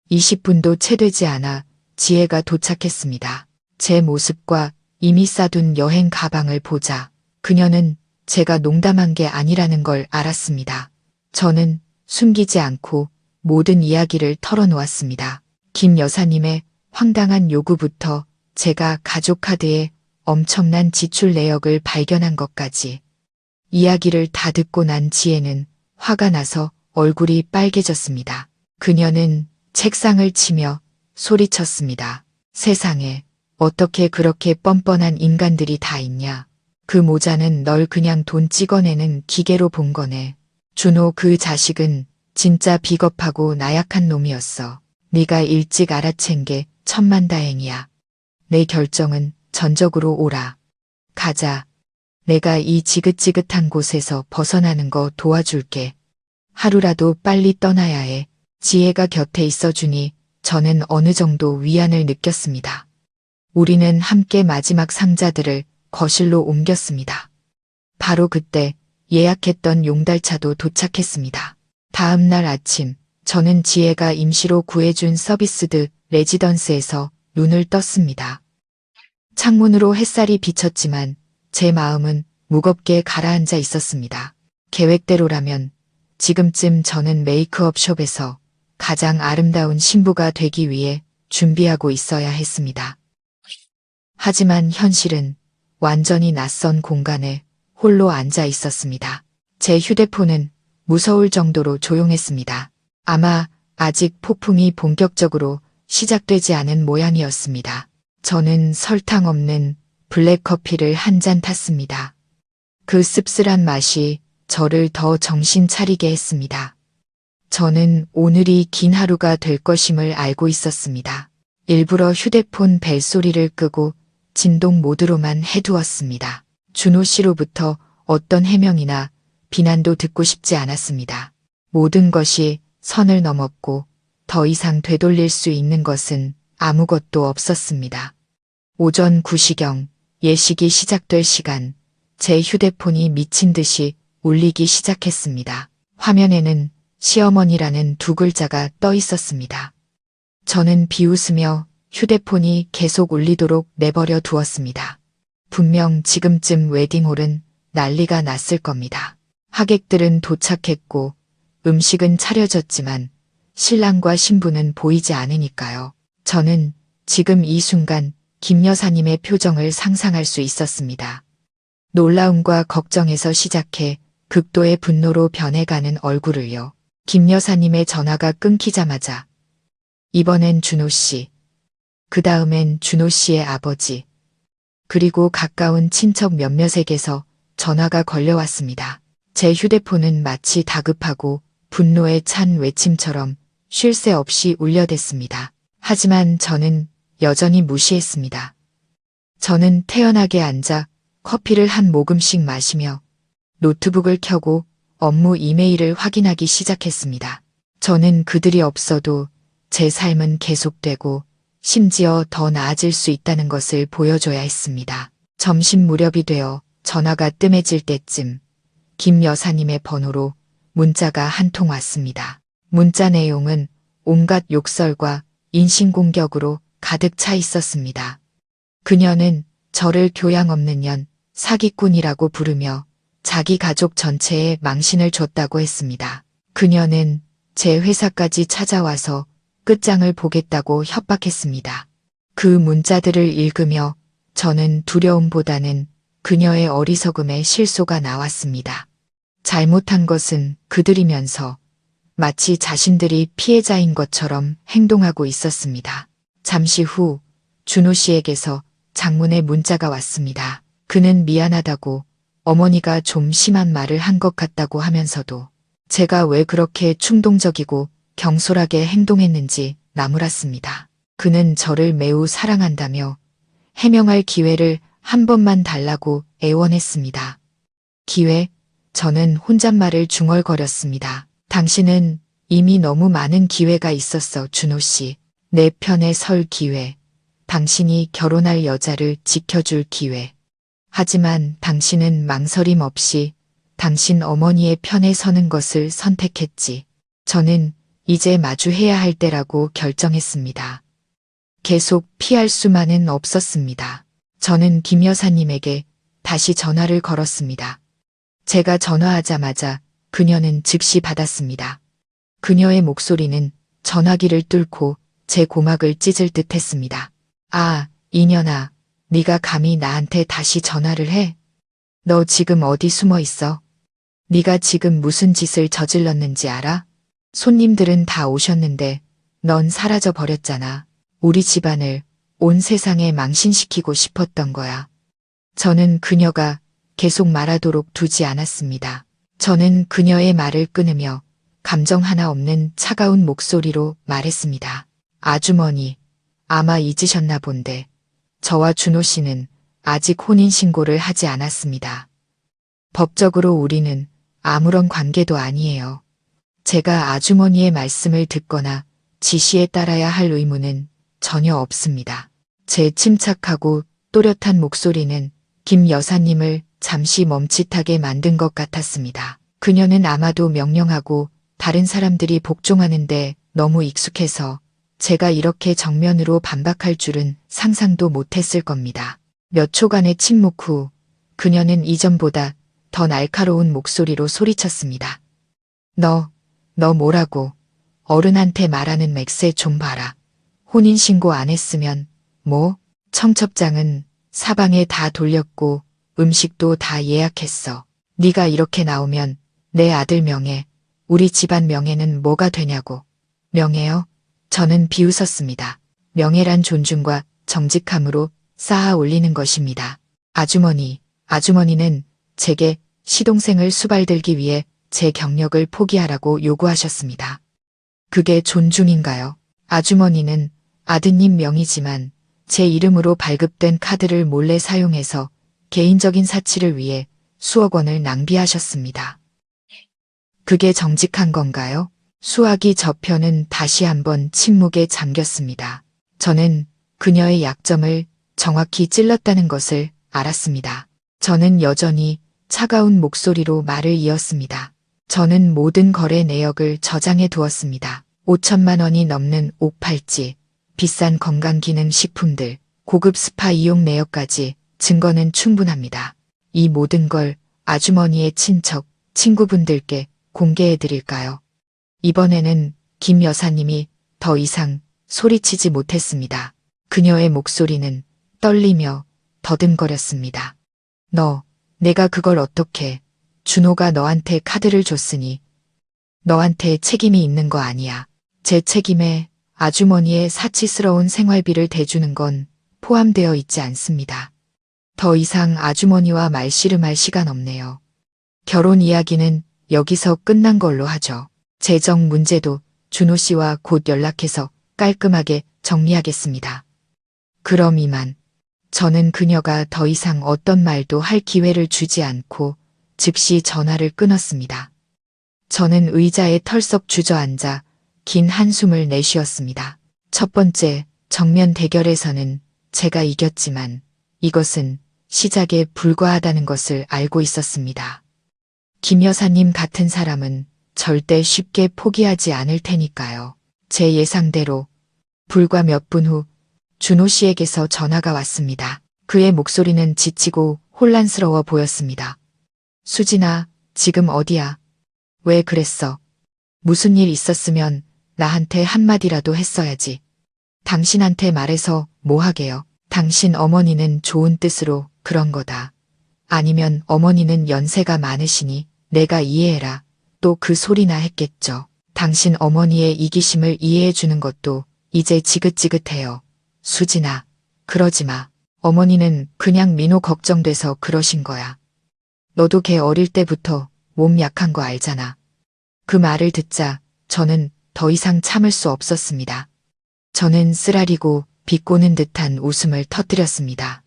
20분도 채 되지 않아 지혜가 도착했습니다. 제 모습과 이미 싸둔 여행 가방을 보자 그녀는 제가 농담한 게 아니라는 걸 알았습니다. 저는 숨기지 않고 모든 이야기를 털어놓았습니다. 김 여사님의 황당한 요구부터 제가 가족카드에 엄청난 지출 내역을 발견한 것까지 이야기를 다 듣고 난 지혜는 화가 나서 얼굴이 빨개졌습니다. 그녀는 책상을 치며 소리쳤습니다. 세상에 어떻게 그렇게 뻔뻔한 인간들이 다 있냐. 그 모자는 널 그냥 돈 찍어내는 기계로 본 거네. 준호 그 자식은 진짜 비겁하고 나약한 놈이었어. 네가 일찍 알아챈 게 천만다행이야. 내 결정은 전적으로 옳아. 가자. 내가 이 지긋지긋한 곳에서 벗어나는 거 도와줄게. 하루라도 빨리 떠나야 해. 지혜가 곁에 있어주니 저는 어느 정도 위안을 느꼈습니다. 우리는 함께 마지막 상자들을 거실로 옮겼습니다. 바로 그때 예약했던 용달차도 도착했습니다. 다음 날 아침 저는 지혜가 임시로 구해준 서비스드 레지던스에서 눈을 떴습니다. 창문으로 햇살이 비쳤지만 제 마음은 무겁게 가라앉아 있었습니다. 계획대로라면 지금쯤 저는 메이크업 숍에서 가장 아름다운 신부가 되기 위해 준비하고 있어야 했습니다. 하지만 현실은 완전히 낯선 공간에 홀로 앉아 있었습니다. 제 휴대폰은 무서울 정도로 조용했습니다. 아마 아직 폭풍이 본격적으로 시작되지 않은 모양이었습니다. 저는 설탕 없는 블랙커피를 한 잔 탔습니다. 그 씁쓸한 맛이 저를 더 정신 차리게 했습니다. 저는 오늘이 긴 하루가 될 것임을 알고 있었습니다. 일부러 휴대폰 벨소리를 끄고 진동 모드로만 해두었습니다. 준호 씨로부터 어떤 해명이나 비난도 듣고 싶지 않았습니다. 모든 것이 선을 넘었고 더 이상 되돌릴 수 있는 것은 아무것도 없었습니다. 오전 9시경 예식이 시작될 시간 제 휴대폰이 미친 듯이 울리기 시작했습니다. 화면에는 시어머니라는 두 글자가 떠 있었습니다. 저는 비웃으며 휴대폰이 계속 울리도록 내버려 두었습니다. 분명 지금쯤 웨딩홀은 난리가 났을 겁니다. 하객들은 도착했고 음식은 차려졌지만 신랑과 신부는 보이지 않으니까요. 저는 지금 이 순간 김 여사님의 표정을 상상할 수 있었습니다. 놀라움과 걱정에서 시작해 극도의 분노로 변해가는 얼굴을요. 김 여사님의 전화가 끊기자마자 이번엔 준호 씨, 그 다음엔 준호 씨의 아버지, 그리고 가까운 친척 몇몇에게서 전화가 걸려왔습니다. 제 휴대폰은 마치 다급하고 분노에 찬 외침처럼 쉴 새 없이 울려댔습니다. 하지만 저는 여전히 무시했습니다. 저는 태연하게 앉아 커피를 한 모금씩 마시며 노트북을 켜고 업무 이메일을 확인하기 시작했습니다. 저는 그들이 없어도 제 삶은 계속되고 심지어 더 나아질 수 있다는 것을 보여줘야 했습니다. 점심 무렵이 되어 전화가 뜸해질 때쯤 김 여사님의 번호로 문자가 한 통 왔습니다. 문자 내용은 온갖 욕설과 인신공격으로 가득 차 있었습니다. 그녀는 저를 교양 없는 년, 사기꾼이라고 부르며 자기 가족 전체에 망신을 줬다고 했습니다. 그녀는 제 회사까지 찾아와서 끝장을 보겠다고 협박했습니다. 그 문자들을 읽으며 저는 두려움보다는 그녀의 어리석음에 실소가 나왔습니다. 잘못한 것은 그들이면서 마치 자신들이 피해자인 것처럼 행동하고 있었습니다. 잠시 후 준호 씨에게서 장문의 문자가 왔습니다. 그는 미안하다고, 어머니가 좀 심한 말을 한 것 같다고 하면서도 제가 왜 그렇게 충동적이고 경솔하게 행동했는지 나무랐습니다. 그는 저를 매우 사랑한다며 해명할 기회를 한 번만 달라고 애원했습니다. 기회? 저는 혼잣말을 중얼거렸습니다. 당신은 이미 너무 많은 기회가 있었어, 준호 씨. 내 편에 설 기회. 당신이 결혼할 여자를 지켜줄 기회. 하지만 당신은 망설임 없이 당신 어머니의 편에 서는 것을 선택했지. 저는 이제 마주해야 할 때라고 결정했습니다. 계속 피할 수만은 없었습니다. 저는 김 여사님에게 다시 전화를 걸었습니다. 제가 전화하자마자 그녀는 즉시 받았습니다. 그녀의 목소리는 전화기를 뚫고 제 고막을 찢을 듯 했습니다. 아, 이년아, 네가 감히 나한테 다시 전화를 해? 너 지금 어디 숨어 있어? 네가 지금 무슨 짓을 저질렀는지 알아? 손님들은 다 오셨는데 넌 사라져 버렸잖아. 우리 집안을 온 세상에 망신시키고 싶었던 거야. 저는 그녀가 계속 말하도록 두지 않았습니다. 저는 그녀의 말을 끊으며 감정 하나 없는 차가운 목소리로 말했습니다. 아주머니, 아마 잊으셨나 본데 저와 준호 씨는 아직 혼인신고를 하지 않았습니다. 법적으로 우리는 아무런 관계도 아니에요. 제가 아주머니의 말씀을 듣거나 지시에 따라야 할 의무는 전혀 없습니다. 제 침착하고 또렷한 목소리는 김 여사님을 잠시 멈칫하게 만든 것 같았습니다. 그녀는 아마도 명령하고 다른 사람들이 복종하는데 너무 익숙해서 제가 이렇게 정면으로 반박할 줄은 상상도 못했을 겁니다. 몇 초간의 침묵 후 그녀는 이전보다 더 날카로운 목소리로 소리쳤습니다. 너 뭐라고? 어른한테 말하는 맥세 좀 봐라. 혼인신고 안 했으면 뭐? 청첩장은 사방에 다 돌렸고 음식도 다 예약했어. 네가 이렇게 나오면 내 아들 명예, 우리 집안 명예는 뭐가 되냐고. 명예요? 저는 비웃었습니다. 명예란 존중과 정직함으로 쌓아 올리는 것입니다. 아주머니는 제게 시동생을 수발들기 위해 제 경력을 포기하라고 요구하셨습니다. 그게 존중인가요? 아주머니는 아드님 명의지만 제 이름으로 발급된 카드를 몰래 사용해서 개인적인 사치를 위해 수억 원을 낭비하셨습니다. 그게 정직한 건가요? 수화기 저편은 다시 한번 침묵에 잠겼습니다. 저는 그녀의 약점을 정확히 찔렀다는 것을 알았습니다. 저는 여전히 차가운 목소리로 말을 이었습니다. 저는 모든 거래 내역을 저장해 두었습니다. 5천만 원이 넘는 옷 팔찌, 비싼 건강기능식품들, 고급 스파 이용 내역까지 증거는 충분합니다. 이 모든 걸 아주머니의 친척, 친구분들께 공개해 드릴까요? 이번에는 김 여사님이 더 이상 소리치지 못했습니다. 그녀의 목소리는 떨리며 더듬거렸습니다. 내가 그걸 어떻게, 준호가 너한테 카드를 줬으니 너한테 책임이 있는 거 아니야. 제 책임에 아주머니의 사치스러운 생활비를 대주는 건 포함되어 있지 않습니다. 더 이상 아주머니와 말씨름할 시간 없네요. 결혼 이야기는 여기서 끝난 걸로 하죠. 재정 문제도 준호 씨와 곧 연락해서 깔끔하게 정리하겠습니다. 그럼 이만. 저는 그녀가 더 이상 어떤 말도 할 기회를 주지 않고 즉시 전화를 끊었습니다. 저는 의자에 털썩 주저앉아 긴 한숨을 내쉬었습니다. 첫 번째 정면 대결에서는 제가 이겼지만 이것은 시작에 불과하다는 것을 알고 있었습니다. 김 여사님 같은 사람은 절대 쉽게 포기하지 않을 테니까요. 제 예상대로 불과 몇 분 후 준호 씨에게서 전화가 왔습니다. 그의 목소리는 지치고 혼란스러워 보였습니다. 수진아, 지금 어디야? 왜 그랬어? 무슨 일 있었으면 나한테 한마디라도 했어야지. 당신한테 말해서 뭐 하게요? 당신 어머니는 좋은 뜻으로 그런 거다. 아니면 어머니는 연세가 많으시니 내가 이해해라. 또 그 소리나 했겠죠. 당신 어머니의 이기심을 이해해 주는 것도 이제 지긋지긋해요. 수진아, 그러지 마. 어머니는 그냥 민호 걱정돼서 그러신 거야. 너도 걔 어릴 때부터 몸 약한 거 알잖아. 그 말을 듣자 저는 더 이상 참을 수 없었습니다. 저는 쓰라리고 비꼬는 듯한 웃음을 터뜨렸습니다.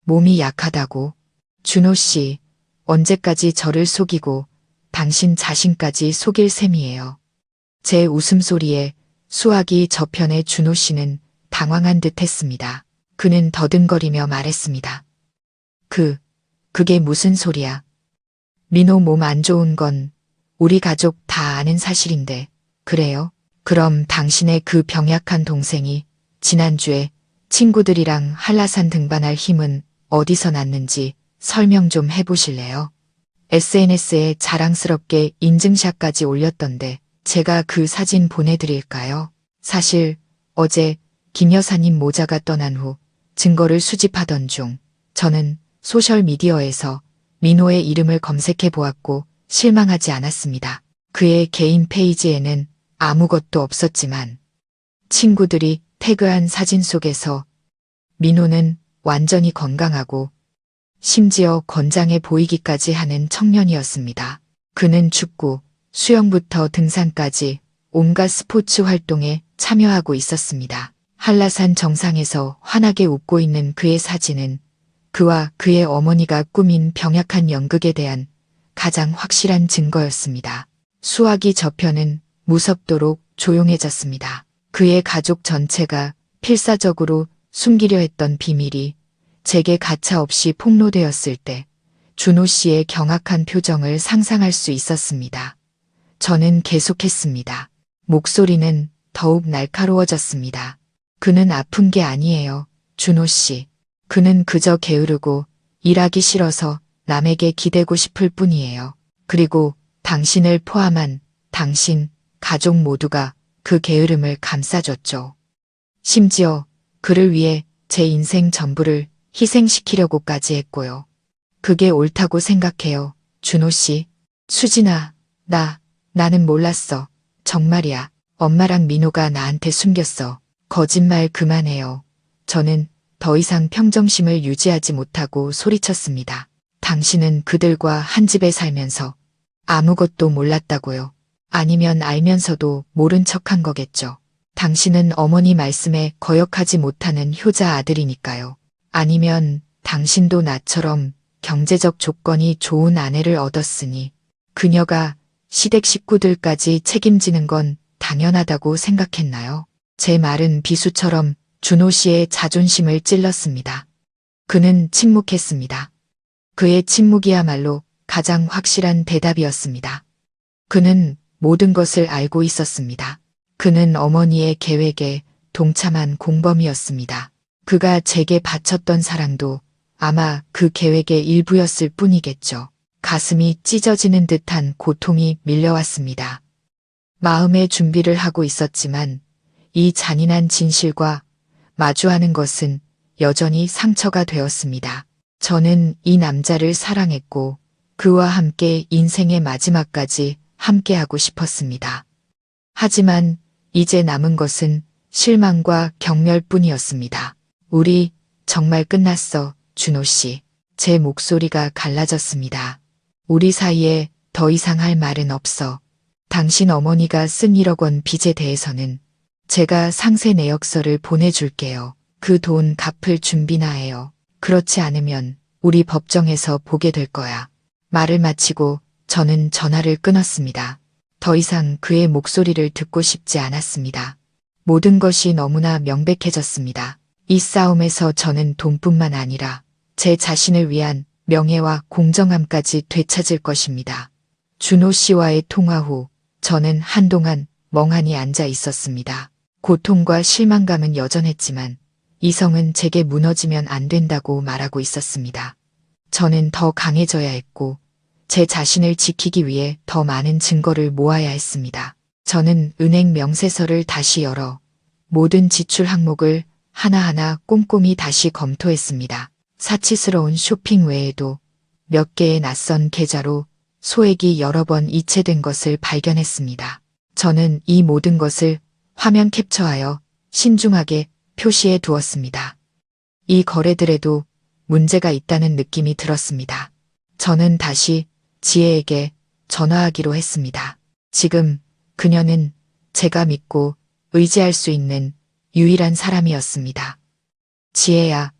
몸이 약하다고? 준호 씨, 언제까지 저를 속이고 당신 자신까지 속일 셈이에요. 제 웃음소리에 수화기 저편의 준호 씨는 당황한 듯 했습니다. 그는 더듬거리며 말했습니다. 그게 무슨 소리야? 민호 몸 안 좋은 건 우리 가족 다 아는 사실인데, 그래요? 그럼 당신의 그 병약한 동생이 지난주에 친구들이랑 한라산 등반할 힘은 어디서 났는지 설명 좀 해보실래요? SNS에 자랑스럽게 인증샷까지 올렸던데 제가 그 사진 보내드릴까요? 사실 어제 김 여사님 모자가 떠난 후 증거를 수집하던 중 저는 소셜미디어에서 민호의 이름을 검색해 보았고 실망하지 않았습니다. 그의 개인 페이지에는 아무것도 없었지만 친구들이 태그한 사진 속에서 민호는 완전히 건강하고 심지어 건장해 보이기까지 하는 청년이었습니다. 그는 축구, 수영부터 등산까지 온갖 스포츠 활동에 참여하고 있었습니다. 한라산 정상에서 환하게 웃고 있는 그의 사진은 그와 그의 어머니가 꾸민 병약한 연극에 대한 가장 확실한 증거였습니다. 수화기 저편은 무섭도록 조용해졌습니다. 그의 가족 전체가 필사적으로 숨기려 했던 비밀이 제게 가차없이 폭로되었을 때 준호 씨의 경악한 표정을 상상할 수 있었습니다. 저는 계속했습니다. 목소리는 더욱 날카로워졌습니다. 그는 아픈 게 아니에요, 준호 씨. 그는 그저 게으르고 일하기 싫어서 남에게 기대고 싶을 뿐이에요. 그리고 당신을 포함한 당신 가족 모두가 그 게으름을 감싸줬죠. 심지어 그를 위해 제 인생 전부를 희생시키려고까지 했고요. 그게 옳다고 생각해요, 준호 씨. 수진아, 나는 몰랐어. 정말이야. 엄마랑 민호가 나한테 숨겼어. 거짓말 그만해요. 저는 더 이상 평정심을 유지하지 못하고 소리쳤습니다. 당신은 그들과 한 집에 살면서 아무것도 몰랐다고요. 아니면 알면서도 모른 척한 거겠죠. 당신은 어머니 말씀에 거역하지 못하는 효자 아들이니까요. 아니면 당신도 나처럼 경제적 조건이 좋은 아내를 얻었으니 그녀가 시댁 식구들까지 책임지는 건 당연하다고 생각했나요? 제 말은 비수처럼 준호 씨의 자존심을 찔렀습니다. 그는 침묵했습니다. 그의 침묵이야말로 가장 확실한 대답이었습니다. 그는 모든 것을 알고 있었습니다. 그는 어머니의 계획에 동참한 공범이었습니다. 그가 제게 바쳤던 사랑도 아마 그 계획의 일부였을 뿐이겠죠. 가슴이 찢어지는 듯한 고통이 밀려왔습니다. 마음의 준비를 하고 있었지만 이 잔인한 진실과 마주하는 것은 여전히 상처가 되었습니다. 저는 이 남자를 사랑했고 그와 함께 인생의 마지막까지 함께하고 싶었습니다. 하지만 이제 남은 것은 실망과 경멸뿐이었습니다. 우리 정말 끝났어, 준호 씨. 제 목소리가 갈라졌습니다. 우리 사이에 더 이상 할 말은 없어. 당신 어머니가 쓴 1억 원 빚에 대해서는 제가 상세 내역서를 보내줄게요. 그 돈 갚을 준비나 해요. 그렇지 않으면 우리 법정에서 보게 될 거야. 말을 마치고 저는 전화를 끊었습니다. 더 이상 그의 목소리를 듣고 싶지 않았습니다. 모든 것이 너무나 명백해졌습니다. 이 싸움에서 저는 돈뿐만 아니라 제 자신을 위한 명예와 공정함까지 되찾을 것입니다. 준호 씨와의 통화 후 저는 한동안 멍하니 앉아 있었습니다. 고통과 실망감은 여전했지만 이성은 제게 무너지면 안 된다고 말하고 있었습니다. 저는 더 강해져야 했고 제 자신을 지키기 위해 더 많은 증거를 모아야 했습니다. 저는 은행 명세서를 다시 열어 모든 지출 항목을 하나하나 꼼꼼히 다시 검토했습니다. 사치스러운 쇼핑 외에도 몇 개의 낯선 계좌로 소액이 여러 번 이체된 것을 발견했습니다. 저는 이 모든 것을 화면 캡처하여 신중하게 표시해 두었습니다. 이 거래들에도 문제가 있다는 느낌이 들었습니다. 저는 다시 지혜에게 전화하기로 했습니다. 지금 그녀는 제가 믿고 의지할 수 있는 유일한 사람이었습니다. 지혜야,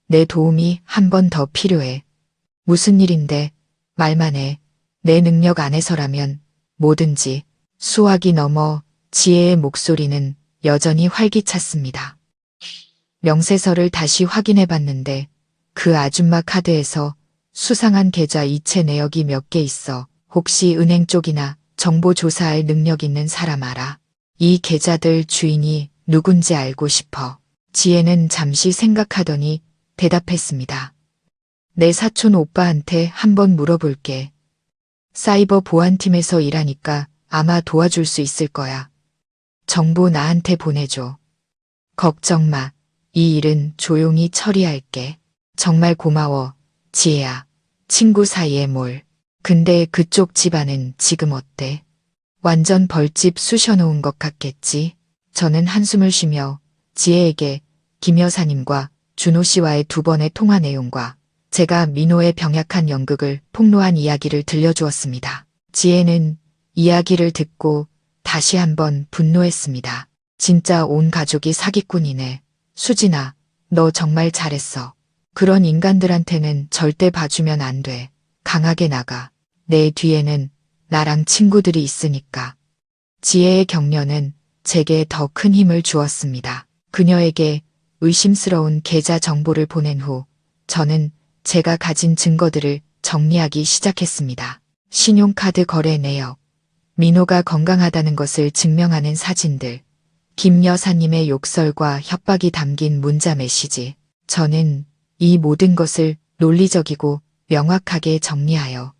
내 도움이 한 번 더 필요해. 무슨 일인데 말만 해. 내 능력 안에서라면 뭐든지. 수화기 넘어 지혜의 목소리는 여전히 활기찼습니다. 명세서를 다시 확인해 봤는데 그 아줌마 카드에서 수상한 계좌 이체 내역이 몇 개 있어. 혹시 은행 쪽이나 정보 조사할 능력 있는 사람 알아? 이 계좌들 주인이 누군지 알고 싶어. 지혜는 잠시 생각하더니 대답했습니다. 내 사촌 오빠한테 한번 물어볼게. 사이버 보안팀에서 일하니까 아마 도와줄 수 있을 거야. 정보 나한테 보내줘. 걱정 마. 이 일은 조용히 처리할게. 정말 고마워, 지혜야. 친구 사이에 뭘. 근데 그쪽 집안은 지금 어때? 완전 벌집 쑤셔놓은 것 같겠지? 저는 한숨을 쉬며 지혜에게 김 여사님과 준호 씨와의 2번의 통화 내용과 제가 민호의 병약한 연극을 폭로한 이야기를 들려주었습니다. 지혜는 이야기를 듣고 다시 한번 분노했습니다. 진짜 온 가족이 사기꾼이네. 수진아, 너 정말 잘했어. 그런 인간들한테는 절대 봐주면 안 돼. 강하게 나가. 내 뒤에는 나랑 친구들이 있으니까. 지혜의 격려는 제게 더 큰 힘을 주었습니다. 그녀에게 의심스러운 계좌 정보를 보낸 후 저는 제가 가진 증거들을 정리하기 시작했습니다. 신용카드 거래 내역, 민호가 건강하다는 것을 증명하는 사진들, 김 여사님의 욕설과 협박이 담긴 문자 메시지. 저는 이 모든 것을 논리적이고 명확하게 정리하여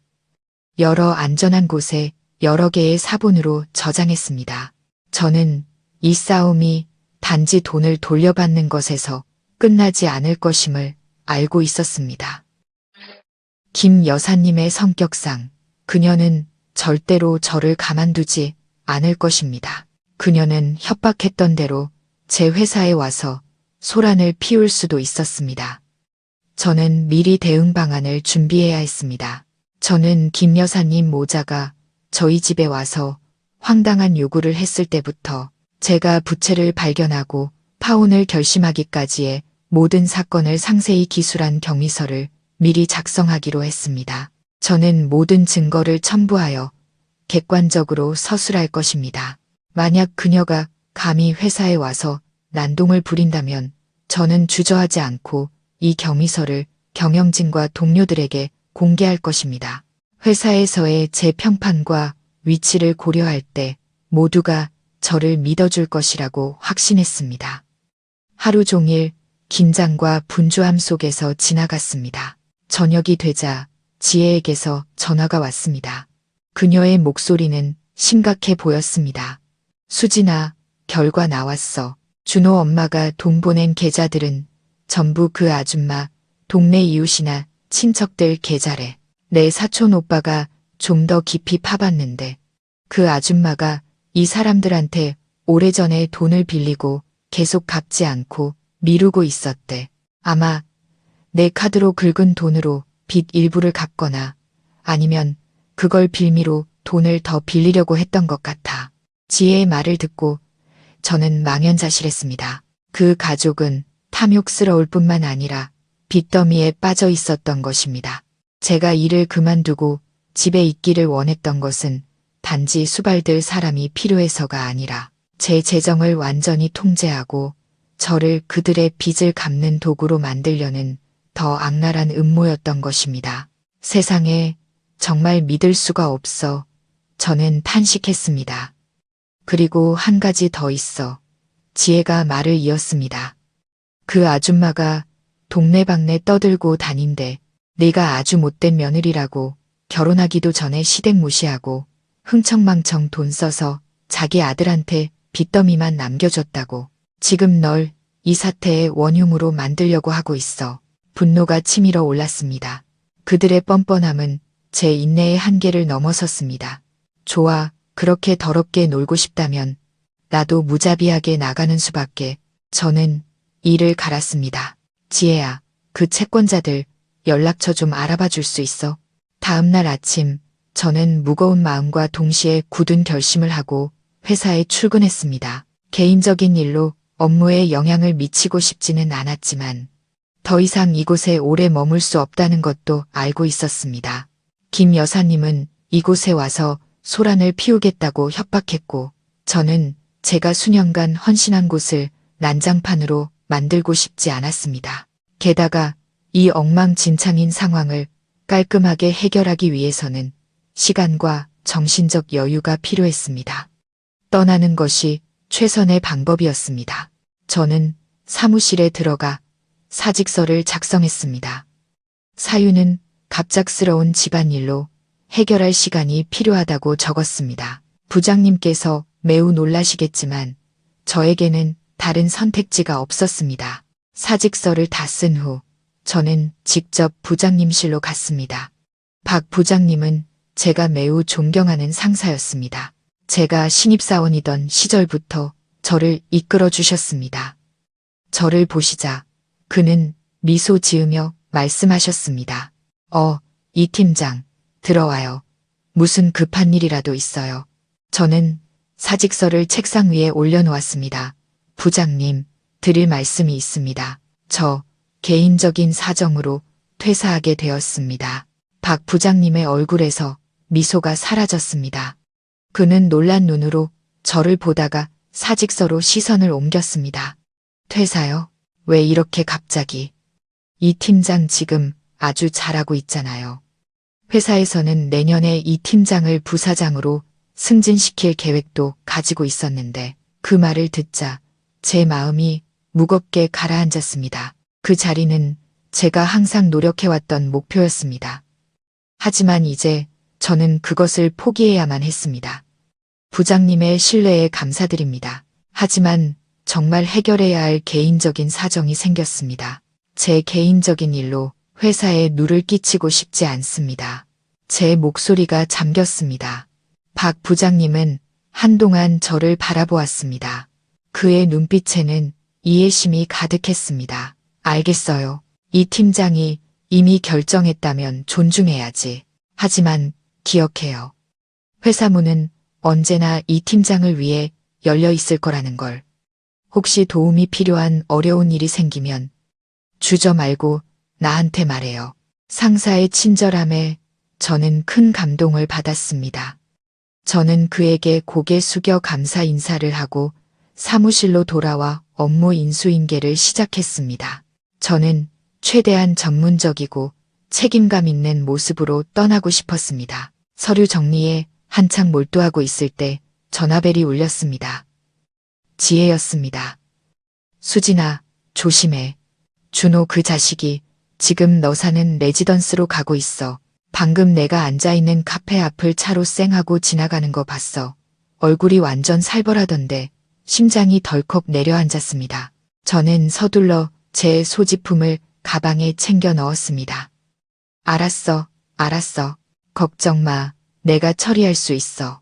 여러 안전한 곳에 여러 개의 사본으로 저장했습니다. 저는 이 싸움이 단지 돈을 돌려받는 것에서 끝나지 않을 것임을 알고 있었습니다. 김 여사님의 성격상 그녀는 절대로 저를 가만두지 않을 것입니다. 그녀는 협박했던 대로 제 회사에 와서 소란을 피울 수도 있었습니다. 저는 미리 대응 방안을 준비해야 했습니다. 저는 김 여사님 모자가 저희 집에 와서 황당한 요구를 했을 때부터 제가 부채를 발견하고 파혼을 결심하기까지의 모든 사건을 상세히 기술한 경위서를 미리 작성하기로 했습니다. 저는 모든 증거를 첨부하여 객관적으로 서술할 것입니다. 만약 그녀가 감히 회사에 와서 난동을 부린다면 저는 주저하지 않고 이 경위서를 경영진과 동료들에게 공개할 것입니다. 회사에서의 제 평판과 위치를 고려할 때 모두가 저를 믿어줄 것이라고 확신했습니다. 하루 종일 긴장과 분주함 속에서 지나갔습니다. 저녁이 되자 지혜에게서 전화가 왔습니다. 그녀의 목소리는 심각해 보였습니다. 수진아, 결과 나왔어. 준호 엄마가 돈 보낸 계좌들은 전부 그 아줌마, 동네 이웃이나 친척들 계좌래. 내 사촌 오빠가 좀 더 깊이 파봤는데 그 아줌마가 이 사람들한테 오래전에 돈을 빌리고 계속 갚지 않고 미루고 있었대. 아마 내 카드로 긁은 돈으로 빚 일부를 갚거나 아니면 그걸 빌미로 돈을 더 빌리려고 했던 것 같아. 지혜의 말을 듣고 저는 망연자실했습니다. 그 가족은 탐욕스러울 뿐만 아니라 빚더미에 빠져 있었던 것입니다. 제가 일을 그만두고 집에 있기를 원했던 것은 단지 수발들 사람이 필요해서가 아니라 제 재정을 완전히 통제하고 저를 그들의 빚을 갚는 도구로 만들려는 더 악랄한 음모였던 것입니다. 세상에 정말 믿을 수가 없어. 저는 탄식했습니다. 그리고 한 가지 더 있어. 지혜가 말을 이었습니다. 그 아줌마가 동네방네 떠들고 다닌대. 네가 아주 못된 며느리라고 결혼하기도 전에 시댁 무시하고 흥청망청 돈 써서 자기 아들한테 빚더미만 남겨줬다고. 지금 널 이 사태의 원흉으로 만들려고 하고 있어. 분노가 치밀어 올랐습니다. 그들의 뻔뻔함은 제 인내의 한계를 넘어섰습니다. 좋아, 그렇게 더럽게 놀고 싶다면 나도 무자비하게 나가는 수밖에. 저는 이를 갈았습니다. 지혜야, 그 채권자들 연락처 좀 알아봐 줄 수 있어? 다음 날 아침 저는 무거운 마음과 동시에 굳은 결심을 하고 회사에 출근했습니다. 개인적인 일로 업무에 영향을 미치고 싶지는 않았지만 더 이상 이곳에 오래 머물 수 없다는 것도 알고 있었습니다. 김 여사님은 이곳에 와서 소란을 피우겠다고 협박했고 저는 제가 수년간 헌신한 곳을 난장판으로 만들고 싶지 않았습니다. 게다가 이 엉망진창인 상황을 깔끔하게 해결하기 위해서는 시간과 정신적 여유가 필요했습니다. 떠나는 것이 최선의 방법이었습니다. 저는 사무실에 들어가 사직서를 작성했습니다. 사유는 갑작스러운 집안일로 해결할 시간이 필요하다고 적었습니다. 부장님께서 매우 놀라시겠지만 저에게는 다른 선택지가 없었습니다. 사직서를 다 쓴 후 저는 직접 부장님실로 갔습니다. 박 부장님은 제가 매우 존경하는 상사였습니다. 제가 신입사원이던 시절부터 저를 이끌어 주셨습니다. 저를 보시자 그는 미소 지으며 말씀하셨습니다. 이 팀장, 들어와요. 무슨 급한 일이라도 있어요. 저는 사직서를 책상 위에 올려놓았습니다. 부장님, 드릴 말씀이 있습니다. 저 개인적인 사정으로 퇴사하게 되었습니다. 박 부장님의 얼굴에서 미소가 사라졌습니다. 그는 놀란 눈으로 저를 보다가 사직서로 시선을 옮겼습니다. 퇴사요? 왜 이렇게 갑자기? 이 팀장 지금 아주 잘하고 있잖아요. 회사에서는 내년에 이 팀장을 부사장으로 승진시킬 계획도 가지고 있었는데 그 말을 듣자 제 마음이 무겁게 가라앉았습니다. 그 자리는 제가 항상 노력해왔던 목표였습니다. 하지만 이제 저는 그것을 포기해야만 했습니다. 부장님의 신뢰에 감사드립니다. 하지만 정말 해결해야 할 개인적인 사정이 생겼습니다. 제 개인적인 일로 회사에 누를 끼치고 싶지 않습니다. 제 목소리가 잠겼습니다. 박 부장님은 한동안 저를 바라보았습니다. 그의 눈빛에는 이해심이 가득했습니다. 알겠어요. 이 팀장이 이미 결정했다면 존중해야지. 하지만 기억해요. 회사 문은 언제나 이 팀장을 위해 열려 있을 거라는 걸. 혹시 도움이 필요한 어려운 일이 생기면 주저 말고 나한테 말해요. 상사의 친절함에 저는 큰 감동을 받았습니다. 저는 그에게 고개 숙여 감사 인사를 하고 사무실로 돌아와 업무 인수인계를 시작했습니다. 저는 최대한 전문적이고 책임감 있는 모습으로 떠나고 싶었습니다. 서류 정리에 한창 몰두하고 있을 때 전화벨이 울렸습니다. 지혜였습니다. 수진아, 조심해. 준호 그 자식이 지금 너 사는 레지던스로 가고 있어. 방금 내가 앉아있는 카페 앞을 차로 쌩하고 지나가는 거 봤어. 얼굴이 완전 살벌하던데 심장이 덜컥 내려앉았습니다. 저는 서둘러 제 소지품을 가방에 챙겨 넣었습니다. 알았어. 걱정 마. 내가 처리할 수 있어.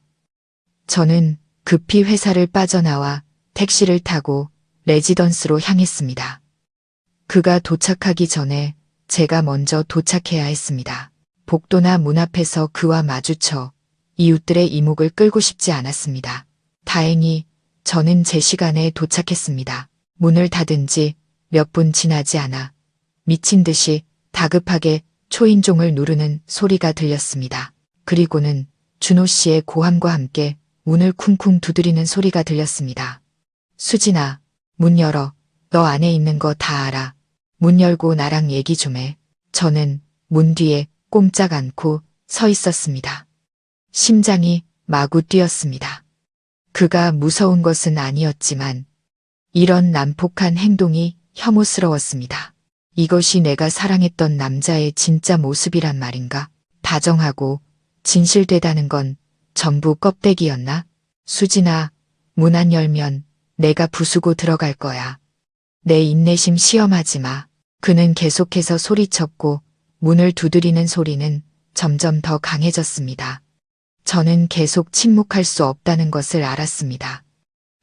저는 급히 회사를 빠져나와 택시를 타고 레지던스로 향했습니다. 그가 도착하기 전에 제가 먼저 도착해야 했습니다. 복도나 문 앞에서 그와 마주쳐 이웃들의 이목을 끌고 싶지 않았습니다. 다행히 저는 제 시간에 도착했습니다. 문을 닫은 지 몇 분 지나지 않아 미친 듯이 다급하게 초인종을 누르는 소리가 들렸습니다. 그리고는 준호 씨의 고함과 함께 문을 쿵쿵 두드리는 소리가 들렸습니다. 수진아, 문 열어. 너 안에 있는 거 다 알아. 문 열고 나랑 얘기 좀 해. 저는 문 뒤에 꼼짝 않고 서 있었습니다. 심장이 마구 뛰었습니다. 그가 무서운 것은 아니었지만 이런 난폭한 행동이 혐오스러웠습니다. 이것이 내가 사랑했던 남자의 진짜 모습이란 말인가? 다정하고 진실되다는 건 전부 껍데기였나? 수진아, 문 안 열면 내가 부수고 들어갈 거야. 내 인내심 시험하지 마. 그는 계속해서 소리쳤고 문을 두드리는 소리는 점점 더 강해졌습니다. 저는 계속 침묵할 수 없다는 것을 알았습니다.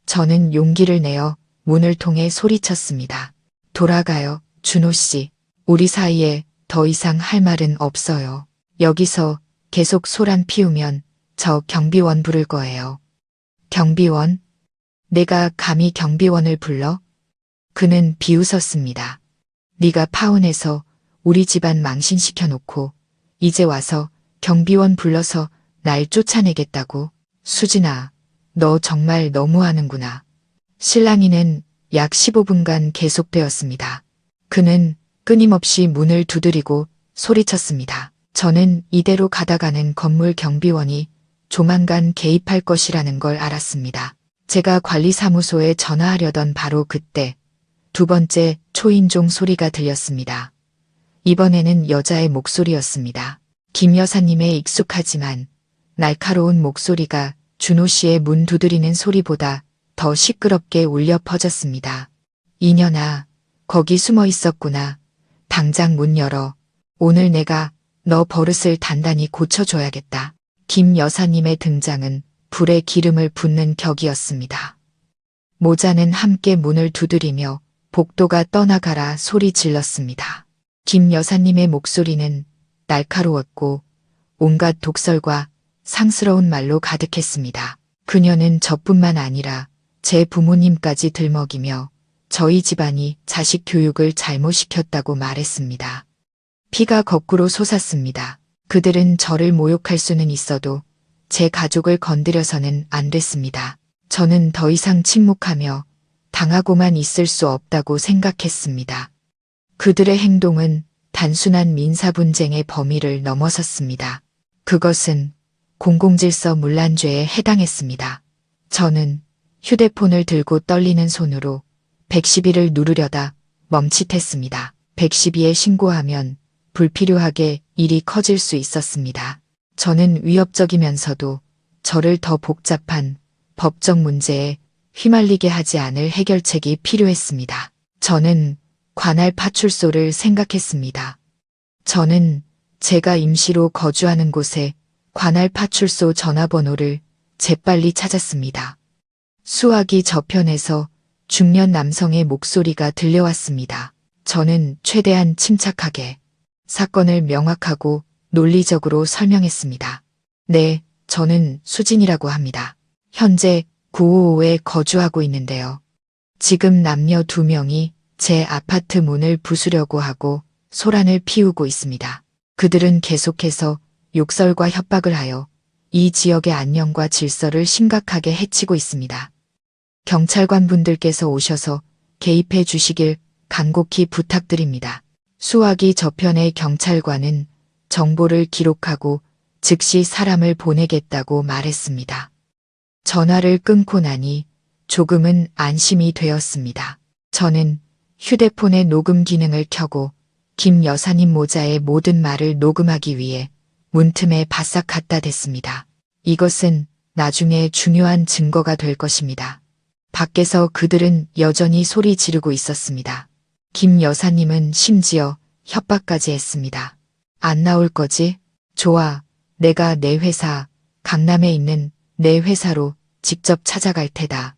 저는 용기를 내어 문을 통해 소리쳤습니다. 돌아가요, 준호 씨. 우리 사이에 더 이상 할 말은 없어요. 여기서 계속 소란 피우면 저 경비원 부를 거예요. 경비원? 내가 감히 경비원을 불러? 그는 비웃었습니다. 네가 파혼해서 우리 집안 망신시켜 놓고 이제 와서 경비원 불러서 날 쫓아내겠다고? 수진아, 너 정말 너무하는구나. 실랑이는 약 15분간 계속되었습니다. 그는 끊임없이 문을 두드리고 소리쳤습니다. 저는 이대로 가다가는 건물 경비원이 조만간 개입할 것이라는 걸 알았습니다. 제가 관리사무소에 전화하려던 바로 그때 두 번째 초인종 소리가 들렸습니다. 이번에는 여자의 목소리였습니다. 김 여사님의 익숙하지만 날카로운 목소리가 준호 씨의 문 두드리는 소리보다 더 시끄럽게 울려 퍼졌습니다. 이년아, 거기 숨어 있었구나. 당장 문 열어. 오늘 내가 너 버릇을 단단히 고쳐줘야겠다. 김 여사님의 등장은 불에 기름을 붓는 격이었습니다. 모자는 함께 문을 두드리며 복도가 떠나가라 소리 질렀습니다. 김 여사님의 목소리는 날카로웠고 온갖 독설과 상스러운 말로 가득했습니다. 그녀는 저뿐만 아니라 제 부모님까지 들먹이며 저희 집안이 자식 교육을 잘못 시켰다고 말했습니다. 피가 거꾸로 솟았습니다. 그들은 저를 모욕할 수는 있어도 제 가족을 건드려서는 안 됐습니다. 저는 더 이상 침묵하며 당하고만 있을 수 없다고 생각했습니다. 그들의 행동은 단순한 민사 분쟁의 범위를 넘어섰습니다. 그것은 공공질서 문란죄에 해당했습니다. 저는 휴대폰을 들고 떨리는 손으로 112를 누르려다 멈칫했습니다. 112에 신고하면 불필요하게 일이 커질 수 있었습니다. 저는 위협적이면서도 저를 더 복잡한 법적 문제에 휘말리게 하지 않을 해결책이 필요했습니다. 저는 관할 파출소를 생각했습니다. 저는 제가 임시로 거주하는 곳에 관할 파출소 전화번호를 재빨리 찾았습니다. 수화기 저편에서 중년 남성의 목소리가 들려왔습니다. 저는 최대한 침착하게 사건을 명확하고 논리적으로 설명했습니다. 네, 저는 수진이라고 합니다. 현재 955에 거주하고 있는데요. 지금 남녀 2명이 제 아파트 문을 부수려고 하고 소란을 피우고 있습니다. 그들은 계속해서 욕설과 협박을 하여 이 지역의 안녕과 질서를 심각하게 해치고 있습니다. 경찰관 분들께서 오셔서 개입해 주시길 간곡히 부탁드립니다. 수화기 저편의 경찰관은 정보를 기록하고 즉시 사람을 보내겠다고 말했습니다. 전화를 끊고 나니 조금은 안심이 되었습니다. 저는 휴대폰의 녹음 기능을 켜고 김 여사님 모자의 모든 말을 녹음하기 위해 문틈에 바싹 갖다 댔습니다. 이것은 나중에 중요한 증거가 될 것입니다. 밖에서 그들은 여전히 소리 지르고 있었습니다. 김 여사님은 심지어 협박까지 했습니다. 안 나올 거지? 좋아. 내가 내 회사, 강남에 있는 내 회사로 직접 찾아갈 테다.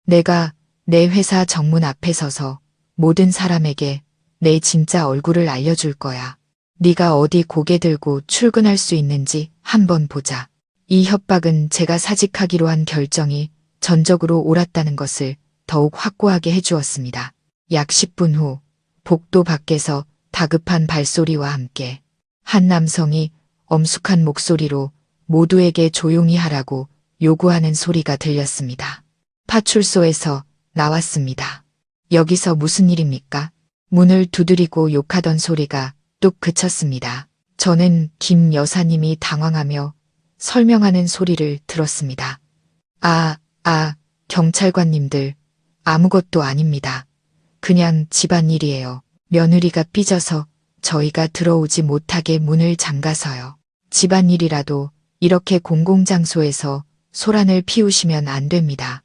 내가 내 회사 정문 앞에 서서 모든 사람에게 내 진짜 얼굴을 알려줄 거야. 네가 어디 고개 들고 출근할 수 있는지 한번 보자. 이 협박은 제가 사직하기로 한 결정이 전적으로 옳았다는 것을 더욱 확고하게 해주었습니다. 약 10분 후 복도 밖에서 다급한 발소리와 함께 한 남성이 엄숙한 목소리로 모두에게 조용히 하라고 요구하는 소리가 들렸습니다. 파출소에서 나왔습니다. 여기서 무슨 일입니까? 문을 두드리고 욕하던 소리가 뚝 그쳤습니다. 저는 김 여사님이 당황하며 설명하는 소리를 들었습니다. 경찰관님들, 아무것도 아닙니다. 그냥 집안일이에요. 며느리가 삐져서 저희가 들어오지 못하게 문을 잠가서요. 집안일이라도 이렇게 공공장소에서 소란을 피우시면 안 됩니다.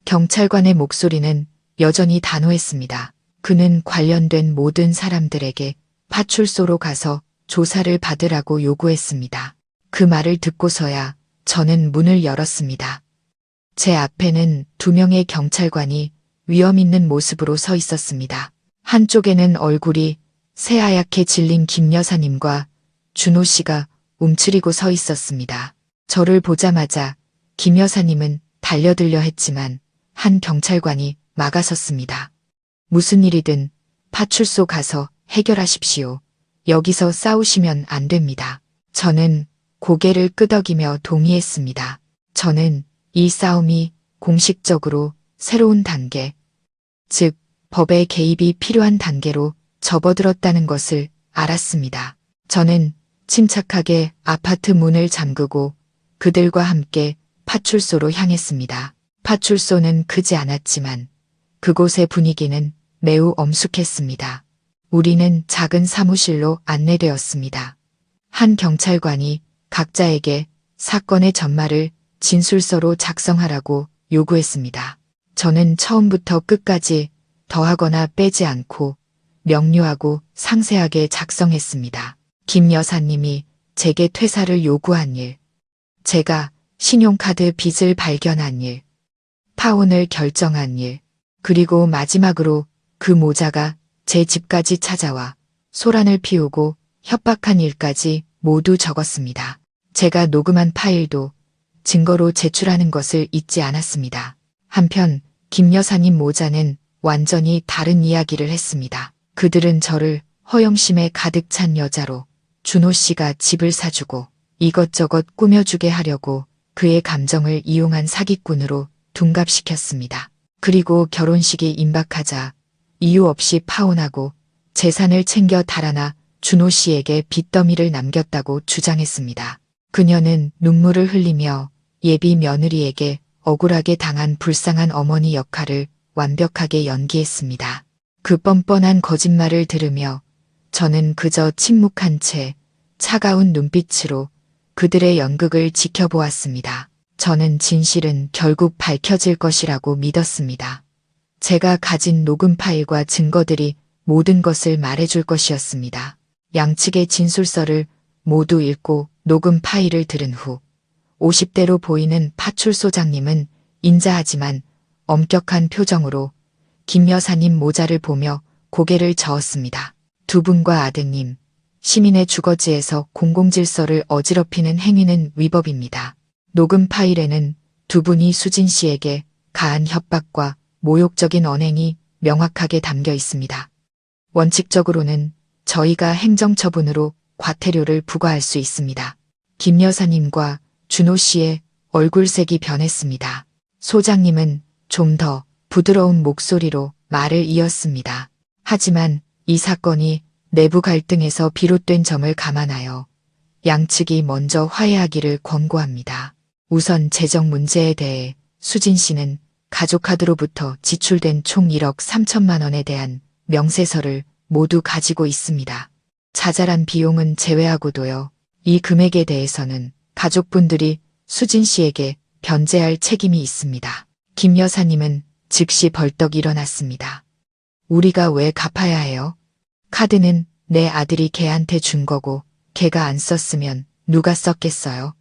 경찰관의 목소리는 여전히 단호했습니다. 그는 관련된 모든 사람들에게 파출소로 가서 조사를 받으라고 요구했습니다. 그 말을 듣고서야 저는 문을 열었습니다. 제 앞에는 2명의 경찰관이 위험 있는 모습으로 서 있었습니다. 한쪽에는 얼굴이 새하얗게 질린 김 여사님과 준호 씨가 움츠리고 서 있었습니다. 저를 보자마자 김 여사님은 달려들려 했지만 한 경찰관이 막아섰습니다. 무슨 일이든 파출소 가서 해결하십시오. 여기서 싸우시면 안 됩니다. 저는 고개를 끄덕이며 동의했습니다. 저는 이 싸움이 공식적으로 새로운 단계, 즉 법의 개입이 필요한 단계로 접어들었다는 것을 알았습니다. 저는 침착하게 아파트 문을 잠그고 그들과 함께 파출소로 향했습니다. 파출소는 크지 않았지만 그곳의 분위기는 매우 엄숙했습니다. 우리는 작은 사무실로 안내되었습니다. 한 경찰관이 각자에게 사건의 전말을 진술서로 작성하라고 요구했습니다. 저는 처음부터 끝까지 더하거나 빼지 않고 명료하고 상세하게 작성했습니다. 김 여사님이 제게 퇴사를 요구한 일, 제가 신용카드 빚을 발견한 일, 파혼을 결정한 일, 그리고 마지막으로 그 모자가 제 집까지 찾아와 소란을 피우고 협박한 일까지 모두 적었습니다. 제가 녹음한 파일도 증거로 제출하는 것을 잊지 않았습니다. 한편 김 여사님 모자는 완전히 다른 이야기를 했습니다. 그들은 저를 허영심에 가득 찬 여자로 준호 씨가 집을 사주고 이것저것 꾸며주게 하려고 그의 감정을 이용한 사기꾼으로 둔갑시켰습니다. 그리고 결혼식이 임박하자 이유 없이 파혼하고 재산을 챙겨 달아나 준호 씨에게 빚더미를 남겼다고 주장했습니다. 그녀는 눈물을 흘리며 예비 며느리에게 억울하게 당한 불쌍한 어머니 역할을 완벽하게 연기했습니다. 그 뻔뻔한 거짓말을 들으며 저는 그저 침묵한 채 차가운 눈빛으로 그들의 연극을 지켜보았습니다. 저는 진실은 결국 밝혀질 것이라고 믿었습니다. 제가 가진 녹음 파일과 증거들이 모든 것을 말해줄 것이었습니다. 양측의 진술서를 모두 읽고 녹음 파일을 들은 후 50대로 보이는 파출소장님은 인자하지만 엄격한 표정으로 김 여사님 모자를 보며 고개를 저었습니다. 두 분과 아드님, 시민의 주거지에서 공공질서를 어지럽히는 행위는 위법입니다. 녹음 파일에는 두 분이 수진 씨에게 가한 협박과 모욕적인 언행이 명확하게 담겨 있습니다. 원칙적으로는 저희가 행정처분으로 과태료를 부과할 수 있습니다. 김 여사님과 준호 씨의 얼굴색이 변했습니다. 소장님은 좀 더 부드러운 목소리로 말을 이었습니다. 하지만 이 사건이 내부 갈등에서 비롯된 점을 감안하여 양측이 먼저 화해하기를 권고합니다. 우선 재정 문제에 대해 수진 씨는 가족카드로부터 지출된 총 1억 3천만 원에 대한 명세서를 모두 가지고 있습니다. 자잘한 비용은 제외하고도요. 이 금액에 대해서는 가족분들이 수진 씨에게 변제할 책임이 있습니다. 김 여사님은 즉시 벌떡 일어났습니다. 우리가 왜 갚아야 해요? 카드는 내 아들이 걔한테 준 거고 걔가 안 썼으면 누가 썼겠어요?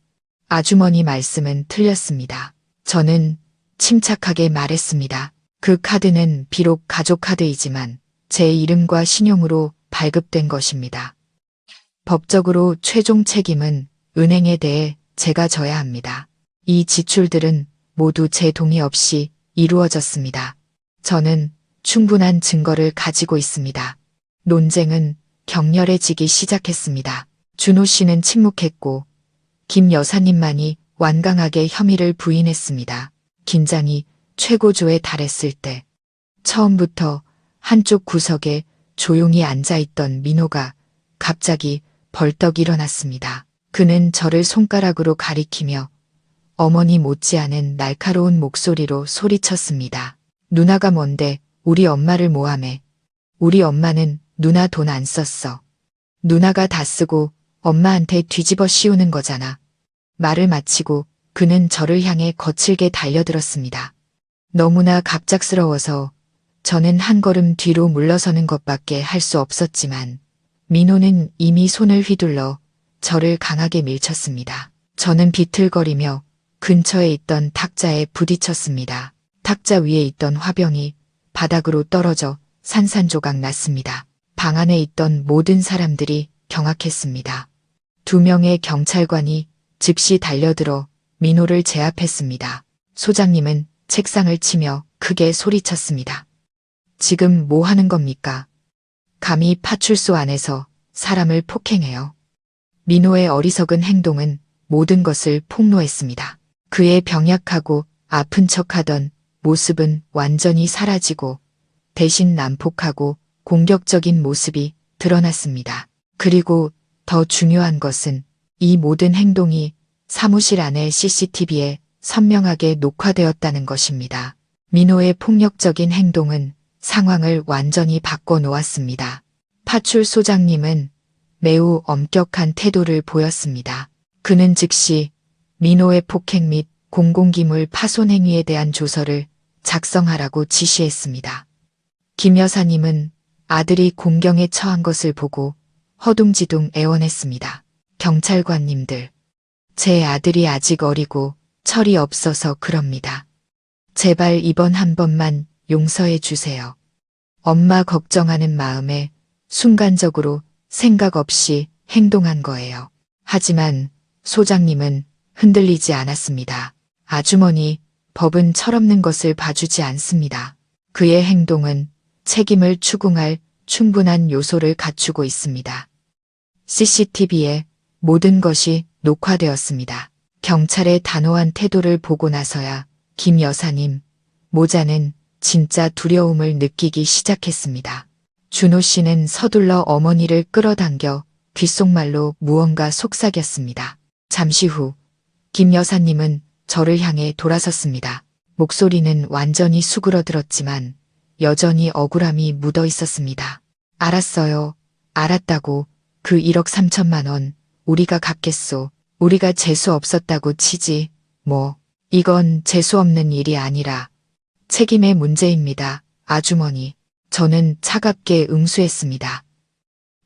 아주머니 말씀은 틀렸습니다. 저는 침착하게 말했습니다. 그 카드는 비록 가족 카드이지만 제 이름과 신용으로 발급된 것입니다. 법적으로 최종 책임은 은행에 대해 제가 져야 합니다. 이 지출들은 모두 제 동의 없이 이루어졌습니다. 저는 충분한 증거를 가지고 있습니다. 논쟁은 격렬해지기 시작했습니다. 준호 씨는 침묵했고 김 여사님만이 완강하게 혐의를 부인했습니다. 긴장이 최고조에 달했을 때 처음부터 한쪽 구석에 조용히 앉아있던 민호가 갑자기 벌떡 일어났습니다. 그는 저를 손가락으로 가리키며 어머니 못지않은 날카로운 목소리로 소리쳤습니다. 누나가 뭔데 우리 엄마를 모함해. 우리 엄마는 누나 돈 안 썼어. 누나가 다 쓰고 엄마한테 뒤집어 씌우는 거잖아. 말을 마치고 그는 저를 향해 거칠게 달려들었습니다. 너무나 갑작스러워서 저는 한 걸음 뒤로 물러서는 것밖에 할 수 없었지만 민호는 이미 손을 휘둘러 저를 강하게 밀쳤습니다. 저는 비틀거리며 근처에 있던 탁자에 부딪혔습니다. 탁자 위에 있던 화병이 바닥으로 떨어져 산산조각 났습니다. 방 안에 있던 모든 사람들이 경악했습니다. 2명의 경찰관이 즉시 달려들어 민호를 제압했습니다. 소장님은 책상을 치며 크게 소리쳤습니다. 지금 뭐 하는 겁니까? 감히 파출소 안에서 사람을 폭행해요. 민호의 어리석은 행동은 모든 것을 폭로했습니다. 그의 병약하고 아픈 척하던 모습은 완전히 사라지고 대신 난폭하고 공격적인 모습이 드러났습니다. 그리고 더 중요한 것은 이 모든 행동이 사무실 안의 CCTV에 선명하게 녹화되었다는 것입니다. 민호의 폭력적인 행동은 상황을 완전히 바꿔놓았습니다. 파출소장님은 매우 엄격한 태도를 보였습니다. 그는 즉시 민호의 폭행 및 공공기물 파손 행위에 대한 조서를 작성하라고 지시했습니다. 김 여사님은 아들이 공경에 처한 것을 보고 허둥지둥 애원했습니다. 경찰관님들, 제 아들이 아직 어리고 철이 없어서 그럽니다. 제발 이번 한 번만 용서해 주세요. 엄마 걱정하는 마음에 순간적으로 생각 없이 행동한 거예요. 하지만 소장님은 흔들리지 않았습니다. 아주머니, 법은 철없는 것을 봐주지 않습니다. 그의 행동은 책임을 추궁할 충분한 요소를 갖추고 있습니다. CCTV에 모든 것이 녹화되었습니다. 경찰의 단호한 태도를 보고 나서야 김 여사님, 모자는 진짜 두려움을 느끼기 시작했습니다. 준호 씨는 서둘러 어머니를 끌어당겨 귓속말로 무언가 속삭였습니다. 잠시 후 김 여사님은 저를 향해 돌아섰습니다. 목소리는 완전히 수그러들었지만 여전히 억울함이 묻어 있었습니다. 알았어요. 알았다고. 그 1억 3천만 원 우리가 갚겠소. 우리가 재수 없었다고 치지. 뭐 이건 재수 없는 일이 아니라 책임의 문제입니다. 아주머니. 저는 차갑게 응수했습니다.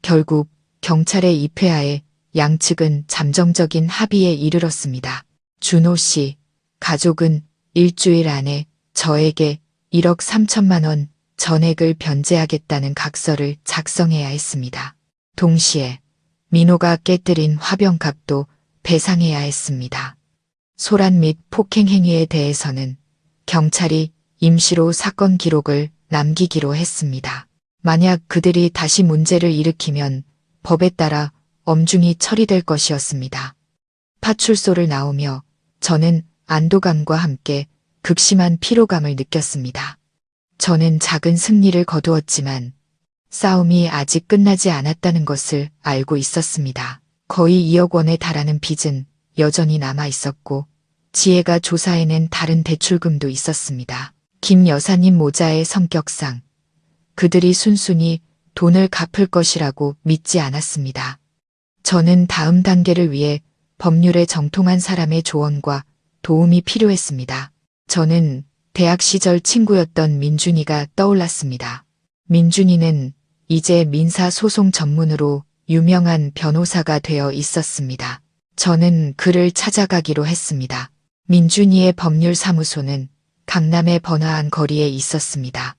결국 경찰의 입회하에 양측은 잠정적인 합의에 이르렀습니다. 준호 씨, 가족은 일주일 안에 저에게 1억 3천만 원 전액을 변제하겠다는 각서를 작성해야 했습니다. 동시에 민호가 깨뜨린 화병값도 배상해야 했습니다. 소란 및 폭행 행위에 대해서는 경찰이 임시로 사건 기록을 남기기로 했습니다. 만약 그들이 다시 문제를 일으키면 법에 따라 엄중히 처리될 것이었습니다. 파출소를 나오며 저는 안도감과 함께 극심한 피로감을 느꼈습니다. 저는 작은 승리를 거두었지만 싸움이 아직 끝나지 않았다는 것을 알고 있었습니다. 거의 2억 원에 달하는 빚은 여전히 남아 있었고 지혜가 조사해낸 다른 대출금도 있었습니다. 김 여사님 모자의 성격상 그들이 순순히 돈을 갚을 것이라고 믿지 않았습니다. 저는 다음 단계를 위해 법률에 정통한 사람의 조언과 도움이 필요했습니다. 저는 대학 시절 친구였던 민준이가 떠올랐습니다. 민준이는 이제 민사소송 전문으로 유명한 변호사가 되어 있었습니다. 저는 그를 찾아가기로 했습니다. 민준이의 법률사무소는 강남의 번화한 거리에 있었습니다.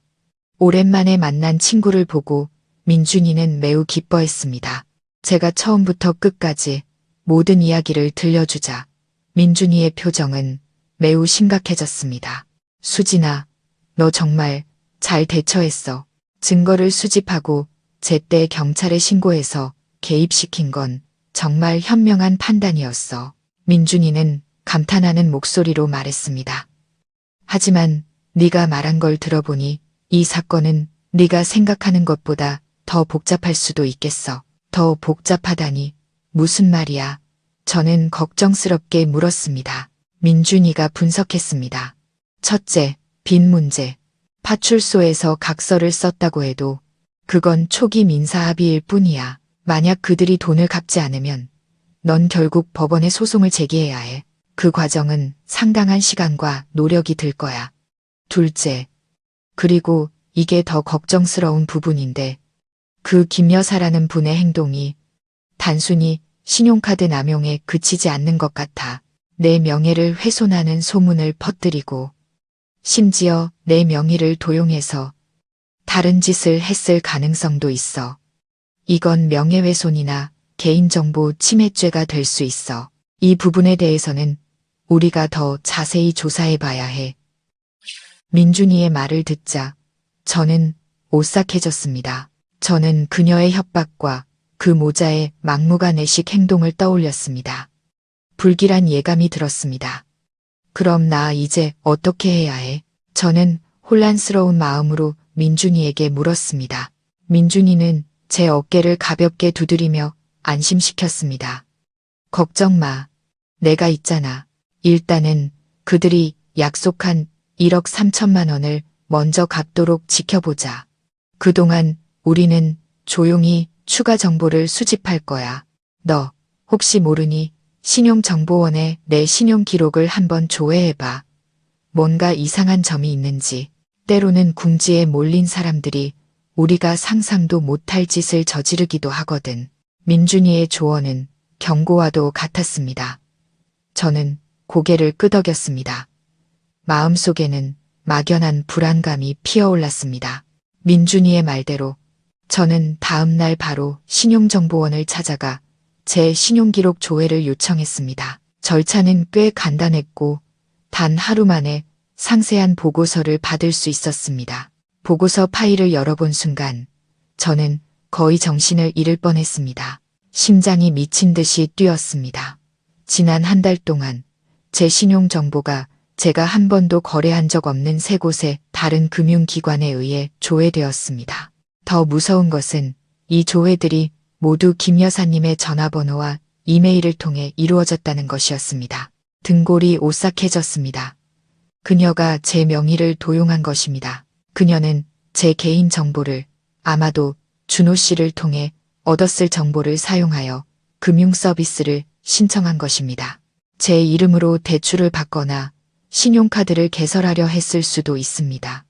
오랜만에 만난 친구를 보고 민준이는 매우 기뻐했습니다. 제가 처음부터 끝까지 모든 이야기를 들려주자 민준이의 표정은 매우 심각해졌습니다. 수진아, 너 정말 잘 대처했어. 증거를 수집하고 제때 경찰에 신고해서 개입시킨 건 정말 현명한 판단이었어. 민준이는 감탄하는 목소리로 말했습니다. 하지만 네가 말한 걸 들어보니 이 사건은 네가 생각하는 것보다 더 복잡할 수도 있겠어. 더 복잡하다니 무슨 말이야? 저는 걱정스럽게 물었습니다. 민준이가 분석했습니다. 첫째, 빚 문제. 파출소에서 각서를 썼다고 해도 그건 초기 민사합의일 뿐이야. 만약 그들이 돈을 갚지 않으면 넌 결국 법원에 소송을 제기해야 해. 그 과정은 상당한 시간과 노력이 들 거야. 둘째, 그리고 이게 더 걱정스러운 부분인데 그 김 여사라는 분의 행동이 단순히 신용카드 남용에 그치지 않는 것 같아 내 명예를 훼손하는 소문을 퍼뜨리고 심지어 내 명의를 도용해서 다른 짓을 했을 가능성도 있어. 이건 명예훼손이나 개인정보 침해죄가 될 수 있어. 이 부분에 대해서는 우리가 더 자세히 조사해 봐야 해. 민준이의 말을 듣자 저는 오싹해졌습니다. 저는 그녀의 협박과 그 모자의 막무가내식 행동을 떠올렸습니다. 불길한 예감이 들었습니다. 그럼 나 이제 어떻게 해야 해? 저는 혼란스러운 마음으로 민준이에게 물었습니다. 민준이는 제 어깨를 가볍게 두드리며 안심시켰습니다. 걱정 마. 내가 있잖아. 일단은 그들이 약속한 1억 3천만 원을 먼저 갚도록 지켜보자. 그동안 우리는 조용히 추가 정보를 수집할 거야. 너 혹시 모르니 신용정보원에 내 신용 기록을 한번 조회해봐. 뭔가 이상한 점이 있는지. 때로는 궁지에 몰린 사람들이 우리가 상상도 못할 짓을 저지르기도 하거든. 민준이의 조언은 경고와도 같았습니다. 저는 고개를 끄덕였습니다. 마음속에는 막연한 불안감이 피어올랐습니다. 민준이의 말대로 저는 다음 날 바로 신용정보원을 찾아가 제 신용기록 조회를 요청했습니다. 절차는 꽤 간단했고 단 하루 만에 상세한 보고서를 받을 수 있었습니다. 보고서 파일을 열어본 순간 저는 거의 정신을 잃을 뻔했습니다. 심장이 미친 듯이 뛰었습니다. 지난 한 달 동안 제 신용정보가 제가 한 번도 거래한 적 없는 세 곳의 다른 금융기관에 의해 조회되었습니다. 더 무서운 것은 이 조회들이 모두 김 여사님의 전화번호와 이메일을 통해 이루어졌다는 것이었습니다. 등골이 오싹해졌습니다. 그녀가 제 명의를 도용한 것입니다. 그녀는 제 개인 정보를 아마도 준호 씨를 통해 얻었을 정보를 사용하여 금융 서비스를 신청한 것입니다. 제 이름으로 대출을 받거나 신용카드를 개설하려 했을 수도 있습니다.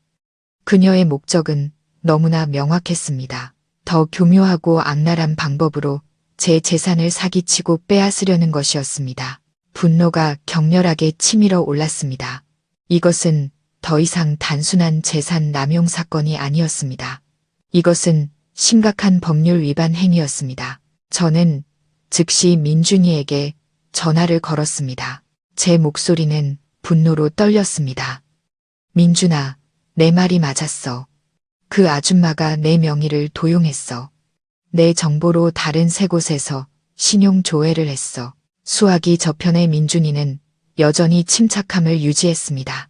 그녀의 목적은 너무나 명확했습니다. 더 교묘하고 악랄한 방법으로 제 재산을 사기치고 빼앗으려는 것이었습니다. 분노가 격렬하게 치밀어 올랐습니다. 이것은 더 이상 단순한 재산 남용 사건이 아니었습니다. 이것은 심각한 법률 위반 행위였습니다. 저는 즉시 민준이에게 전화를 걸었습니다. 제 목소리는 분노로 떨렸습니다. 민준아, 내 말이 맞았어. 그 아줌마가 내 명의를 도용했어. 내 정보로 다른 세 곳에서 신용 조회를 했어. 수화기 저편의 민준이는 여전히 침착함을 유지했습니다.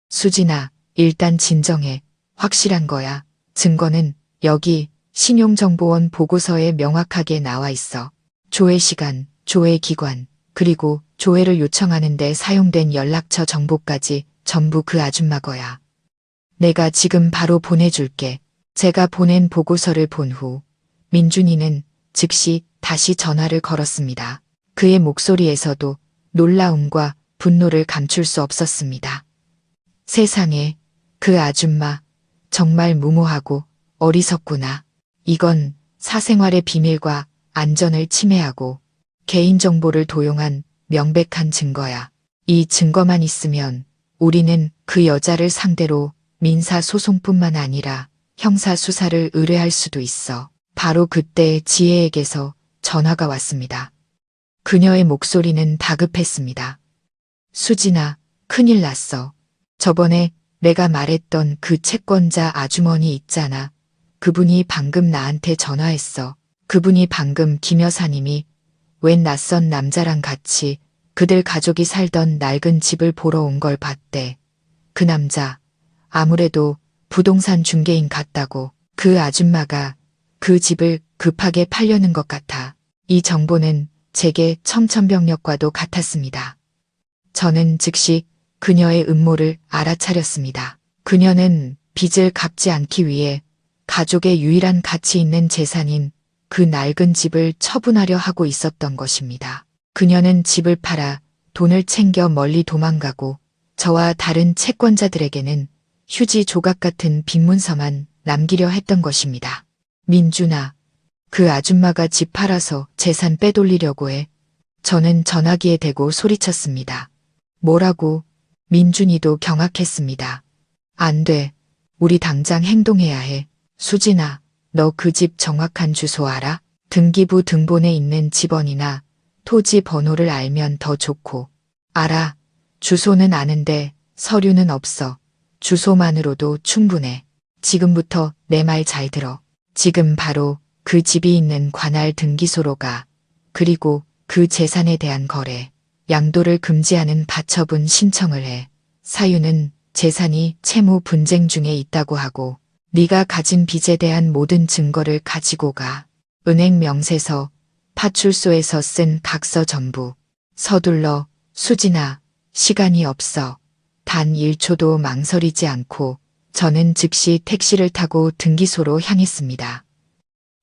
수진아, 일단 진정해. 확실한 거야. 증거는 여기 신용정보원 보고서에 명확하게 나와 있어. 조회 시간, 조회 기관, 그리고 조회를 요청하는 데 사용된 연락처 정보까지 전부 그 아줌마 거야. 내가 지금 바로 보내줄게. 제가 보낸 보고서를 본 후 민준이는 즉시 다시 전화를 걸었습니다. 그의 목소리에서도 놀라움과 분노를 감출 수 없었습니다. 세상에, 그 아줌마 정말 무모하고 어리석구나. 이건 사생활의 비밀과 안전을 침해하고 개인정보를 도용한 명백한 증거야. 이 증거만 있으면 우리는 그 여자를 상대로 민사소송뿐만 아니라 형사수사를 의뢰할 수도 있어. 바로 그때 지혜에게서 전화가 왔습니다. 그녀의 목소리는 다급했습니다. 수진아, 큰일 났어. 저번에 내가 말했던 그 채권자 아주머니 있잖아. 그분이 방금 나한테 전화했어. 그분이 방금 김 여사님이 웬 낯선 남자랑 같이 그들 가족이 살던 낡은 집을 보러 온 걸 봤대. 그 남자 아무래도 부동산 중개인 같다고. 그 아줌마가 그 집을 급하게 팔려는 것 같아. 이 정보는 제게 청천벽력과도 같았습니다. 저는 즉시 그녀의 음모를 알아차렸습니다. 그녀는 빚을 갚지 않기 위해 가족의 유일한 가치 있는 재산인 그 낡은 집을 처분하려 하고 있었던 것입니다. 그녀는 집을 팔아 돈을 챙겨 멀리 도망가고 저와 다른 채권자들에게는 휴지 조각 같은 빈문서만 남기려 했던 것입니다. 민준아, 그 아줌마가 집 팔아서 재산 빼돌리려고 해. 저는 전화기에 대고 소리쳤습니다. 뭐라고? 민준이도 경악했습니다. 안 돼. 우리 당장 행동해야 해. 수진아, 너 그 집 정확한 주소 알아? 등기부 등본에 있는 집원이나 토지 번호를 알면 더 좋고. 알아. 주소는 아는데 서류는 없어. 주소만으로도 충분해. 지금부터 내 말 잘 들어. 지금 바로 그 집이 있는 관할 등기소로 가. 그리고 그 재산에 대한 거래, 양도를 금지하는 가처분 신청을 해. 사유는 재산이 채무 분쟁 중에 있다고 하고 네가 가진 빚에 대한 모든 증거를 가지고 가. 은행 명세서, 파출소에서 쓴 각서 전부. 서둘러. 수진아, 시간이 없어. 단 1초도 망설이지 않고 저는 즉시 택시를 타고 등기소로 향했습니다.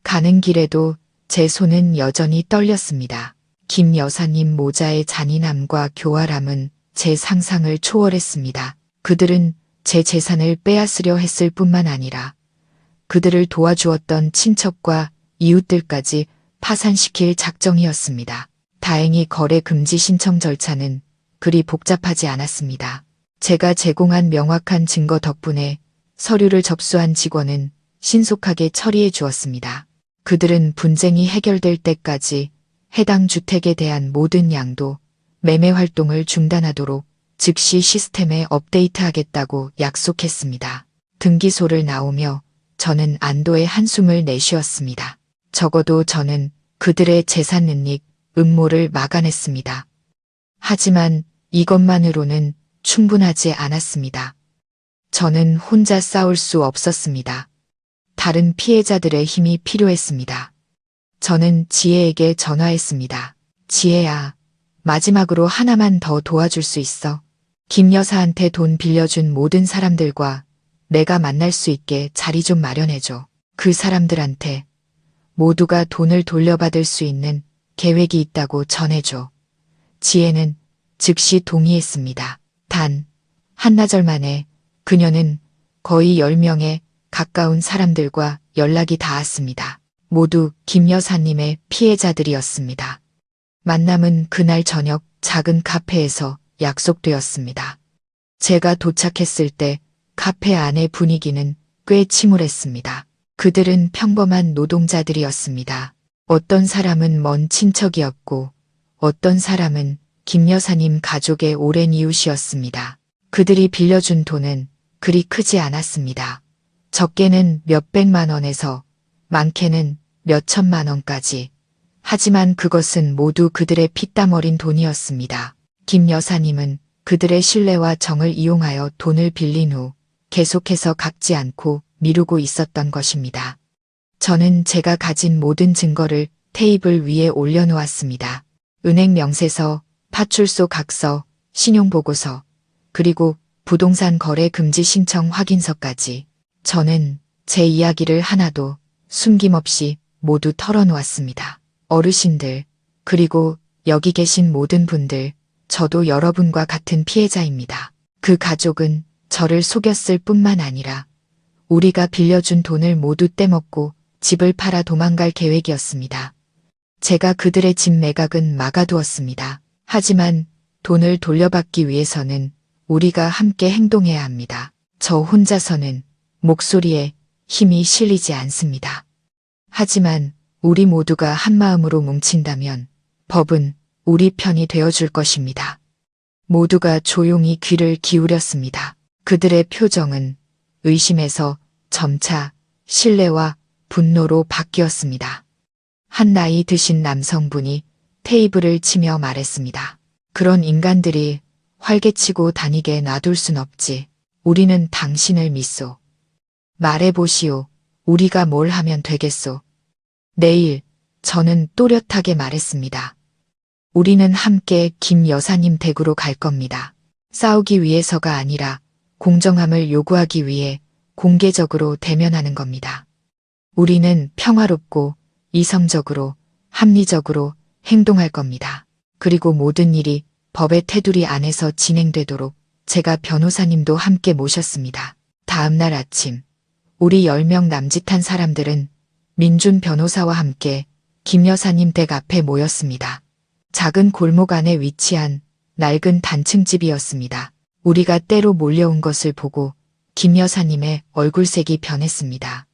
가는 길에도 제 손은 여전히 떨렸습니다. 김 여사님 모자의 잔인함과 교활함은 제 상상을 초월했습니다. 그들은 제 재산을 빼앗으려 했을 뿐만 아니라 그들을 도와주었던 친척과 이웃들까지 파산시킬 작정이었습니다. 다행히 거래 금지 신청 절차는 그리 복잡하지 않았습니다. 제가 제공한 명확한 증거 덕분에 서류를 접수한 직원은 신속하게 처리해 주었습니다. 그들은 분쟁이 해결될 때까지 해당 주택에 대한 모든 양도, 매매 활동을 중단하도록 즉시 시스템에 업데이트하겠다고 약속했습니다. 등기소를 나오며 저는 안도의 한숨을 내쉬었습니다. 적어도 저는 그들의 재산 은닉, 음모를 막아냈습니다. 하지만 이것만으로는 충분하지 않았습니다. 저는 혼자 싸울 수 없었습니다. 다른 피해자들의 힘이 필요했습니다. 저는 지혜에게 전화했습니다. 지혜야, 마지막으로 하나만 더 도와줄 수 있어? 김 여사한테 돈 빌려준 모든 사람들과 내가 만날 수 있게 자리 좀 마련해줘. 그 사람들한테 모두가 돈을 돌려받을 수 있는 계획이 있다고 전해줘. 지혜는 즉시 동의했습니다. 단, 한나절 만에 그녀는 거의 10명의 가까운 사람들과 연락이 닿았습니다. 모두 김 여사님의 피해자들이었습니다. 만남은 그날 저녁 작은 카페에서 약속되었습니다. 제가 도착했을 때 카페 안의 분위기는 꽤 침울했습니다. 그들은 평범한 노동자들이었습니다. 어떤 사람은 먼 친척이었고 어떤 사람은 김 여사님 가족의 오랜 이웃이었습니다. 그들이 빌려준 돈은 그리 크지 않았습니다. 적게는 몇백만 원에서 많게는 몇천만 원까지. 하지만 그것은 모두 그들의 피땀 어린 돈이었습니다. 김 여사님은 그들의 신뢰와 정을 이용하여 돈을 빌린 후 계속해서 갚지 않고 미루고 있었던 것입니다. 저는 제가 가진 모든 증거를 테이블 위에 올려놓았습니다. 은행 명세서, 파출소 각서, 신용보고서, 그리고 부동산 거래 금지 신청 확인서까지. 저는 제 이야기를 하나도 숨김없이 모두 털어놓았습니다. 어르신들, 그리고 여기 계신 모든 분들, 저도 여러분과 같은 피해자입니다. 그 가족은 저를 속였을 뿐만 아니라 우리가 빌려준 돈을 모두 떼먹고 집을 팔아 도망갈 계획이었습니다. 제가 그들의 집 매각은 막아두었습니다. 하지만 돈을 돌려받기 위해서는 우리가 함께 행동해야 합니다. 저 혼자서는 목소리에 힘이 실리지 않습니다. 하지만 우리 모두가 한마음으로 뭉친다면 법은 우리 편이 되어줄 것입니다. 모두가 조용히 귀를 기울였습니다. 그들의 표정은 의심에서 점차 신뢰와 분노로 바뀌었습니다. 한 나이 드신 남성분이 테이블을 치며 말했습니다. 그런 인간들이 활개치고 다니게 놔둘 순 없지. 우리는 당신을 믿소. 말해보시오. 우리가 뭘 하면 되겠소. 내일, 저는 또렷하게 말했습니다. 우리는 함께 김 여사님 댁으로 갈 겁니다. 싸우기 위해서가 아니라 공정함을 요구하기 위해 공개적으로 대면하는 겁니다. 우리는 평화롭고 이성적으로, 합리적으로 행동할 겁니다. 그리고 모든 일이 법의 테두리 안에서 진행되도록 제가 변호사님도 함께 모셨습니다. 다음날 아침, 우리 10명 남짓한 사람들은 민준 변호사와 함께 김 여사님 댁 앞에 모였습니다. 작은 골목 안에 위치한 낡은 단층집이었습니다. 우리가 때로 몰려온 것을 보고 김 여사님의 얼굴색이 변했습니다.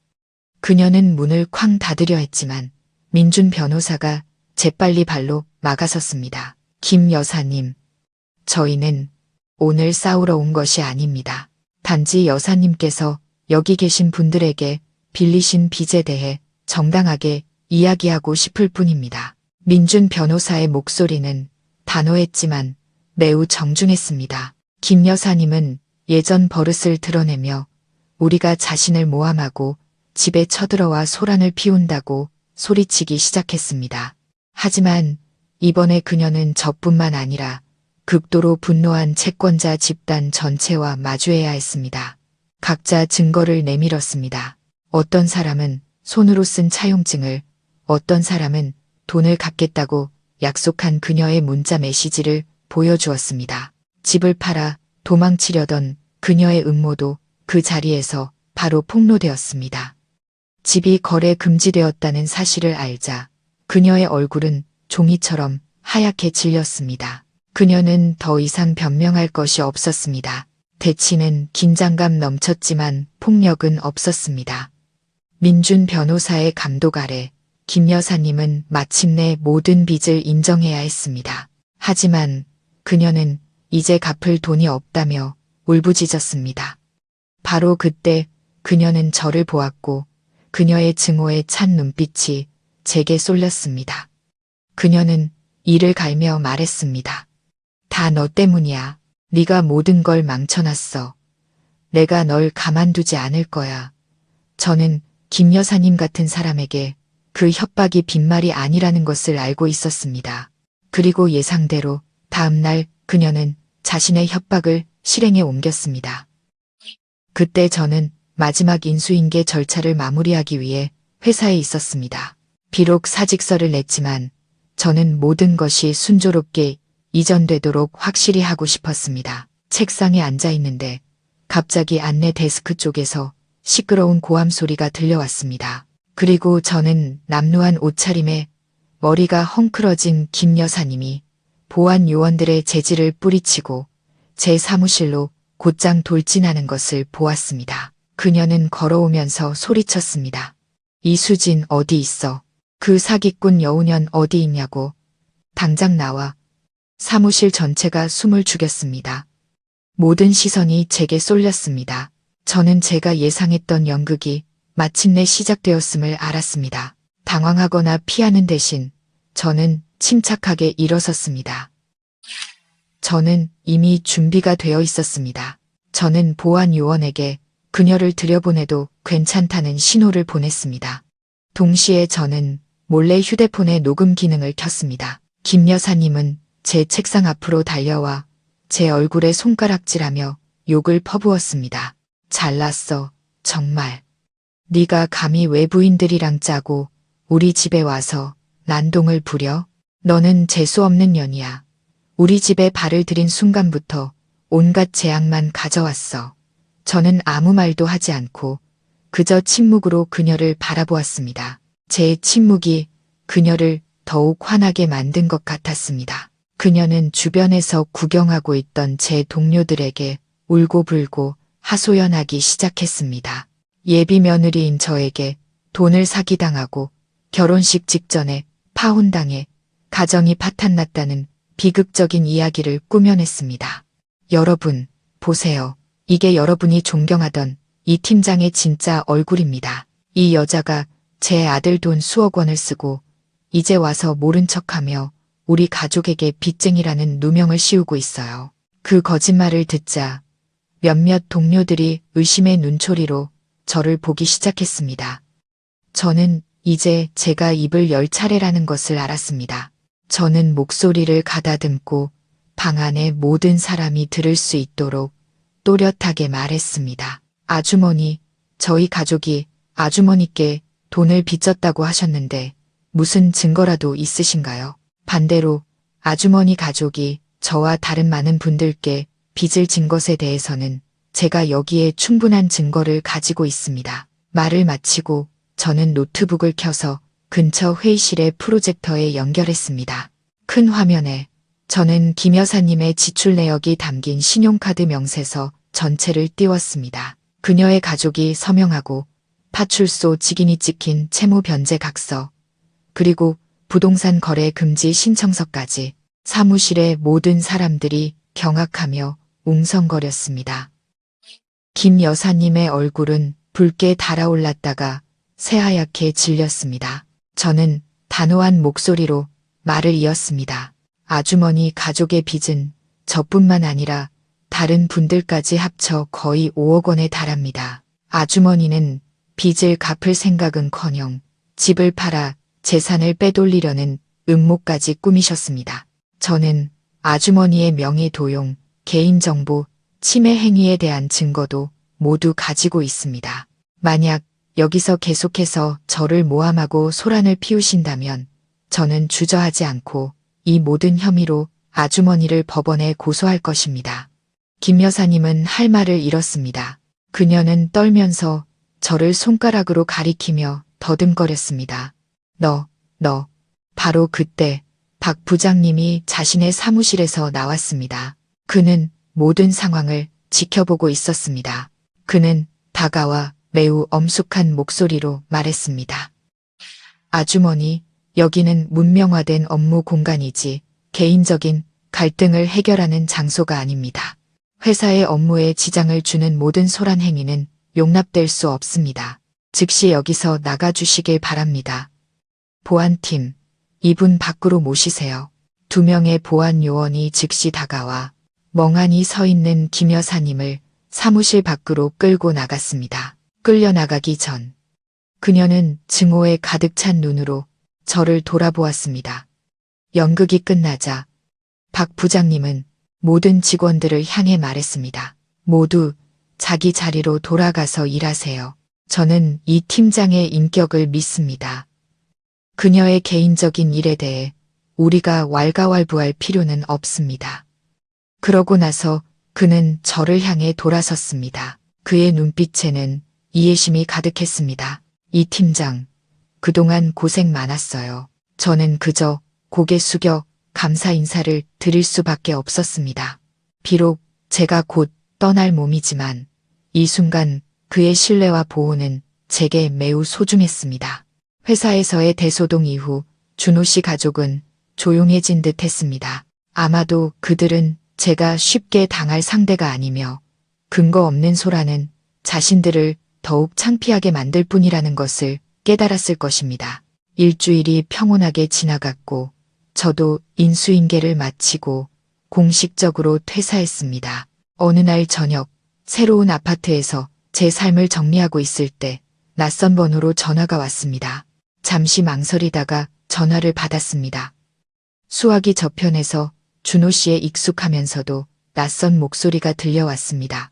그녀는 문을 쾅 닫으려 했지만 민준 변호사가 재빨리 발로 막아섰습니다. 김 여사님, 저희는 오늘 싸우러 온 것이 아닙니다. 단지 여사님께서 여기 계신 분들에게 빌리신 빚에 대해 정당하게 이야기하고 싶을 뿐입니다. 민준 변호사의 목소리는 단호했지만 매우 정중했습니다. 김 여사님은 예전 버릇을 드러내며 우리가 자신을 모함하고 집에 쳐들어와 소란을 피운다고 소리치기 시작했습니다. 하지만 이번에 그녀는 저뿐만 아니라 극도로 분노한 채권자 집단 전체와 마주해야 했습니다. 각자 증거를 내밀었습니다. 어떤 사람은 손으로 쓴 차용증을, 어떤 사람은 돈을 갚겠다고 약속한 그녀의 문자 메시지를 보여주었습니다. 집을 팔아 도망치려던 그녀의 음모도 그 자리에서 바로 폭로되었습니다. 집이 거래 금지되었다는 사실을 알자 그녀의 얼굴은 종이처럼 하얗게 질렸습니다. 그녀는 더 이상 변명할 것이 없었습니다. 대치는 긴장감 넘쳤지만 폭력은 없었습니다. 민준 변호사의 감독 아래 김 여사님은 마침내 모든 빚을 인정해야 했습니다. 하지만 그녀는 이제 갚을 돈이 없다며 울부짖었습니다. 바로 그때 그녀는 저를 보았고 그녀의 증오에 찬 눈빛이 제게 쏠렸습니다. 그녀는 이를 갈며 말했습니다. 다 너 때문이야. 네가 모든 걸 망쳐놨어. 내가 널 가만두지 않을 거야. 저는 김 여사님 같은 사람에게 그 협박이 빈말이 아니라는 것을 알고 있었습니다. 그리고 예상대로 다음 날 그녀는 자신의 협박을 실행에 옮겼습니다. 그때 저는 마지막 인수인계 절차를 마무리하기 위해 회사에 있었습니다. 비록 사직서를 냈지만 저는 모든 것이 순조롭게 이전되도록 확실히 하고 싶었습니다. 책상에 앉아 있는데 갑자기 안내 데스크 쪽에서 시끄러운 고함 소리가 들려왔습니다. 그리고 저는 남루한 옷차림에 머리가 헝클어진 김 여사님이 보안 요원들의 재질을 뿌리치고 제 사무실로 곧장 돌진하는 것을 보았습니다. 그녀는 걸어오면서 소리쳤습니다. 이수진 어디 있어? 그 사기꾼 여우년 어디 있냐고. 당장 나와. 사무실 전체가 숨을 죽였습니다. 모든 시선이 제게 쏠렸습니다. 저는 제가 예상했던 연극이 마침내 시작되었음을 알았습니다. 당황하거나 피하는 대신 저는 침착하게 일어섰습니다. 저는 이미 준비가 되어 있었습니다. 저는 보안 요원에게 그녀를 들여보내도 괜찮다는 신호를 보냈습니다. 동시에 저는 몰래 휴대폰의 녹음 기능을 켰습니다. 김 여사님은 제 책상 앞으로 달려와 제 얼굴에 손가락질하며 욕을 퍼부었습니다. 잘났어, 정말. 네가 감히 외부인들이랑 짜고 우리 집에 와서 난동을 부려? 너는 재수없는 년이야. 우리 집에 발을 들인 순간부터 온갖 재앙만 가져왔어. 저는 아무 말도 하지 않고 그저 침묵으로 그녀를 바라보았습니다. 제 침묵이 그녀를 더욱 화나게 만든 것 같았습니다. 그녀는 주변에서 구경하고 있던 제 동료들에게 울고불고 하소연하기 시작했습니다. 예비 며느리인 저에게 돈을 사기당하고 결혼식 직전에 파혼당해 가정이 파탄났다는 비극적인 이야기를 꾸며냈습니다. 여러분, 보세요. 이게 여러분이 존경하던 이 팀장의 진짜 얼굴입니다. 이 여자가 제 아들 돈 수억 원을 쓰고 이제 와서 모른 척하며 우리 가족에게 빚쟁이라는 누명을 씌우고 있어요. 그 거짓말을 듣자 몇몇 동료들이 의심의 눈초리로 저를 보기 시작했습니다. 저는 이제 제가 입을 열 차례라는 것을 알았습니다. 저는 목소리를 가다듬고 방 안의 모든 사람이 들을 수 있도록 또렷하게 말했습니다. 아주머니, 저희 가족이 아주머니께 돈을 빚졌다고 하셨는데 무슨 증거라도 있으신가요? 반대로 아주머니 가족이 저와 다른 많은 분들께 빚을 진 것에 대해서는 제가 여기에 충분한 증거를 가지고 있습니다. 말을 마치고 저는 노트북을 켜서 근처 회의실의 프로젝터에 연결했습니다. 큰 화면에 저는 김 여사님의 지출 내역이 담긴 신용카드 명세서 전체를 띄웠습니다. 그녀의 가족이 서명하고 파출소 직인이 찍힌 채무 변제 각서, 그리고 부동산 거래 금지 신청서까지. 사무실의 모든 사람들이 경악하며 웅성거렸습니다. 김 여사님의 얼굴은 붉게 달아올랐다가 새하얗게 질렸습니다. 저는 단호한 목소리로 말을 이었습니다. 아주머니 가족의 빚은 저뿐만 아니라 다른 분들까지 합쳐 거의 5억 원에 달합니다. 아주머니는 빚을 갚을 생각은커녕 집을 팔아 재산을 빼돌리려는 음모까지 꾸미셨습니다. 저는 아주머니의 명의 도용, 개인정보, 침해 행위에 대한 증거도 모두 가지고 있습니다. 만약 여기서 계속해서 저를 모함하고 소란을 피우신다면 저는 주저하지 않고 이 모든 혐의로 아주머니를 법원에 고소할 것입니다. 김 여사님은 할 말을 잃었습니다. 그녀는 떨면서 저를 손가락으로 가리키며 더듬거렸습니다. 너. 바로 그때 박 부장님이 자신의 사무실에서 나왔습니다. 그는 모든 상황을 지켜보고 있었습니다. 그는 다가와 매우 엄숙한 목소리로 말했습니다. 아주머니, 여기는 문명화된 업무 공간이지 개인적인 갈등을 해결하는 장소가 아닙니다. 회사의 업무에 지장을 주는 모든 소란 행위는 용납될 수 없습니다. 즉시 여기서 나가주시길 바랍니다. 보안팀, 이분 밖으로 모시세요. 2명의 보안 요원이 즉시 다가와 멍하니 서 있는 김 여사님을 사무실 밖으로 끌고 나갔습니다. 끌려나가기 전 그녀는 증오에 가득 찬 눈으로 저를 돌아보았습니다. 연극이 끝나자 박 부장님은 모든 직원들을 향해 말했습니다. 모두 자기 자리로 돌아가서 일하세요. 저는 이 팀장의 인격을 믿습니다. 그녀의 개인적인 일에 대해 우리가 왈가왈부할 필요는 없습니다. 그러고 나서 그는 저를 향해 돌아섰습니다. 그의 눈빛에는 이해심이 가득했습니다. 이 팀장, 그동안 고생 많았어요. 저는 그저 고개 숙여 감사 인사를 드릴 수밖에 없었습니다. 비록 제가 곧 떠날 몸이지만 이 순간 그의 신뢰와 보호는 제게 매우 소중했습니다. 회사에서의 대소동 이후 준호 씨 가족은 조용해진 듯 했습니다. 아마도 그들은 제가 쉽게 당할 상대가 아니며 근거 없는 소란은 자신들을 더욱 창피하게 만들 뿐이라는 것을 깨달았을 것입니다. 일주일이 평온하게 지나갔고 저도 인수인계를 마치고 공식적으로 퇴사했습니다. 어느 날 저녁 새로운 아파트에서 제 삶을 정리하고 있을 때 낯선 번호로 전화가 왔습니다. 잠시 망설이다가 전화를 받았습니다. 수화기 저편에서 준호 씨의 익숙하면서도 낯선 목소리가 들려왔습니다.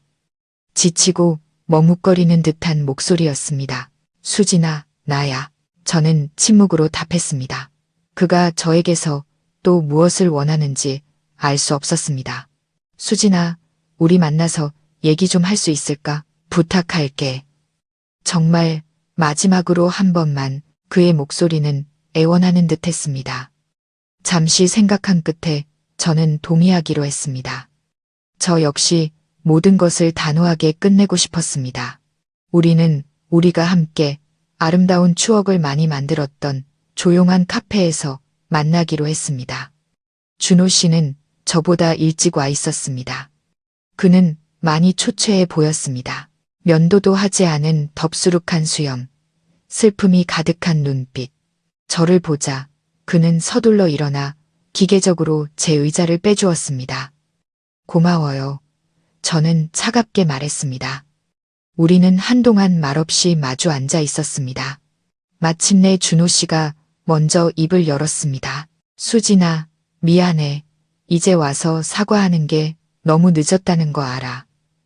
지치고 머뭇거리는 듯한 목소리였습니다. 수진아, 나야. 저는 침묵으로 답했습니다. 그가 저에게서 또 무엇을 원하는지 알 수 없었습니다. 수진아, 우리 만나서 얘기 좀 할 수 있을까? 부탁할게. 정말 마지막으로 한 번만. 그의 목소리는 애원하는 듯 했습니다. 잠시 생각한 끝에 저는 동의하기로 했습니다. 저 역시 모든 것을 단호하게 끝내고 싶었습니다. 우리는 우리가 함께 아름다운 추억을 많이 만들었던 조용한 카페에서 만나기로 했습니다. 준호 씨는 저보다 일찍 와 있었습니다. 그는 많이 초췌해 보였습니다. 면도도 하지 않은 덥수룩한 수염, 슬픔이 가득한 눈빛. 저를 보자 그는 서둘러 일어나 기계적으로 제 의자를 빼주었습니다. 고마워요. 저는 차갑게 말했습니다. 우리는 한동안 말없이 마주 앉아 있었습니다. 마침내 준호 씨가 먼저 입을 열었습니다. 수진아, 미안해. 이제 와서 사과하는 게 너무 늦었다는 거 알아.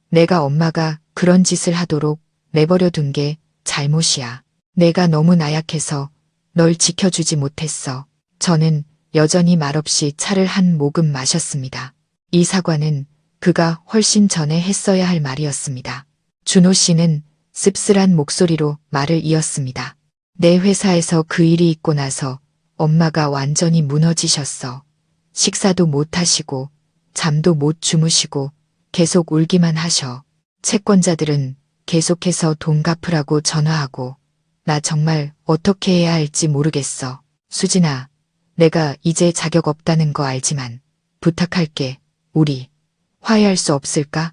내가 엄마가 그런 짓을 하도록 내버려 둔 게 잘못이야. 내가 너무 나약해서 널 지켜주지 못했어. 저는 여전히 말없이 차를 한 모금 마셨습니다. 이 사과는 그가 훨씬 전에 했어야 할 말이었습니다. 준호 씨는 씁쓸한 목소리로 말을 이었습니다. 내 회사에서 그 일이 있고 나서 엄마가 완전히 무너지셨어. 식사도 못 하시고 잠도 못 주무시고 계속 울기만 하셔. 채권자들은 계속해서 돈 갚으라고 전화하고 나 정말 어떻게 해야 할지 모르겠어. 수진아, 내가 이제 자격 없다는 거 알지만 부탁할게. 우리 화해할 수 없을까?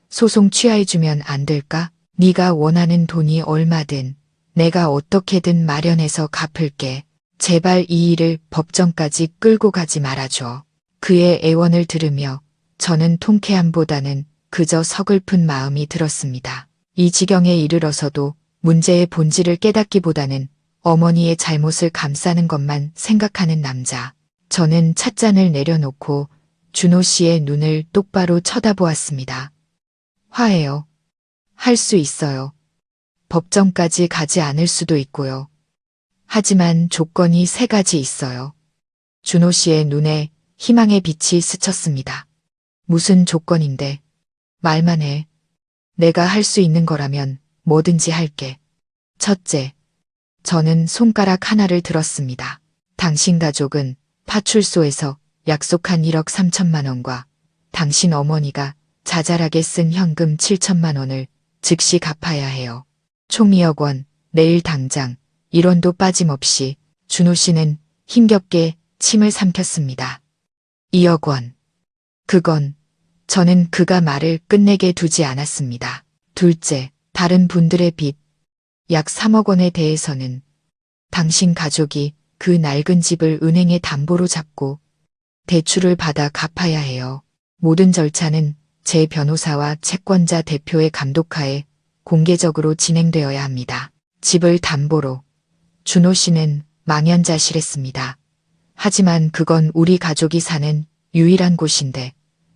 소송 취하해주면 안 될까? 네가 원하는 돈이 얼마든 내가 어떻게든 마련해서 갚을게. 제발 이 일을 법정까지 끌고 가지 말아줘. 그의 애원을 들으며 저는 통쾌함보다는 그저 서글픈 마음이 들었습니다. 이 지경에 이르러서도 문제의 본질을 깨닫기보다는 어머니의 잘못을 감싸는 것만 생각하는 남자. 저는 찻잔을 내려놓고 준호 씨의 눈을 똑바로 쳐다보았습니다. 화해요. 할 수 있어요. 법정까지 가지 않을 수도 있고요. 하지만 조건이 3가지 있어요. 준호 씨의 눈에 희망의 빛이 스쳤습니다. 무슨 조건인데? 말만 해. 내가 할 수 있는 거라면 뭐든지 할게. 첫째, 저는 손가락 하나를 들었습니다. 당신 가족은 파출소에서 약속한 1억 3천만 원과 당신 어머니가 자잘하게 쓴 현금 7천만 원을 즉시 갚아야 해요. 총 2억 원, 내일 당장 1원도 빠짐없이. 준호 씨는 힘겹게 침을 삼켰습니다. 2억 원. 그건 저는 그가 말을 끝내게 두지 않았습니다. 둘째, 다른 분들의 빚, 약 3억 원에 대해서는 당신 가족이 그 낡은 집을 은행에 담보로 잡고 대출을 받아 갚아야 해요. 모든 절차는 제 변호사와 채권자 대표의 감독하에 공개적으로 진행되어야 합니다. 집을 담보로. 준호 씨는 망연자실했습니다. 하지만 그건 우리 가족이 사는 유일한 곳인데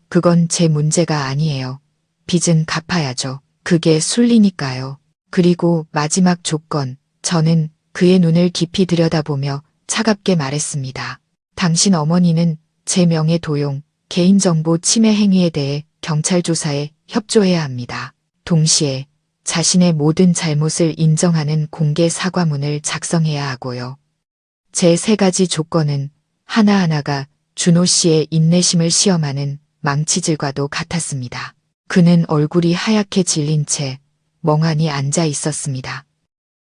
그건 제 문제가 아니에요. 빚은 갚아야죠. 그게 순리니까요. 그리고 마지막 조건, 저는 그의 눈을 깊이 들여다보며 차갑게 말했습니다. 당신 어머니는 제 명예 도용, 개인정보 침해 행위에 대해 경찰 조사에 협조해야 합니다. 동시에 자신의 모든 잘못을 인정하는 공개 사과문을 작성해야 하고요. 제 3가지 조건은 하나하나가 준호 씨의 인내심을 시험하는 망치질과도 같았습니다. 그는 얼굴이 하얗게 질린 채 멍하니 앉아 있었습니다.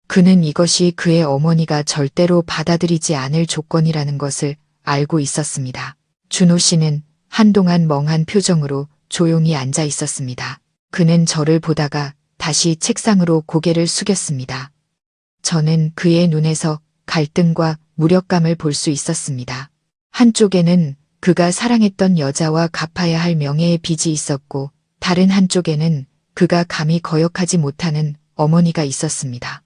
그는 이것이 그의 어머니가 절대로 받아들이지 않을 조건이라는 것을 알고 있었습니다. 준호 씨는 한동안 멍한 표정으로 조용히 앉아 있었습니다. 그는 저를 보다가 다시 책상으로 고개를 숙였습니다. 저는 그의 눈에서 갈등과 무력감을 볼 수 있었습니다. 한쪽에는 그가 사랑했던 여자와 갚아야 할 명예의 빚이 있었고 다른 한쪽에는 그가 감히 거역하지 못하는 어머니가 있었습니다.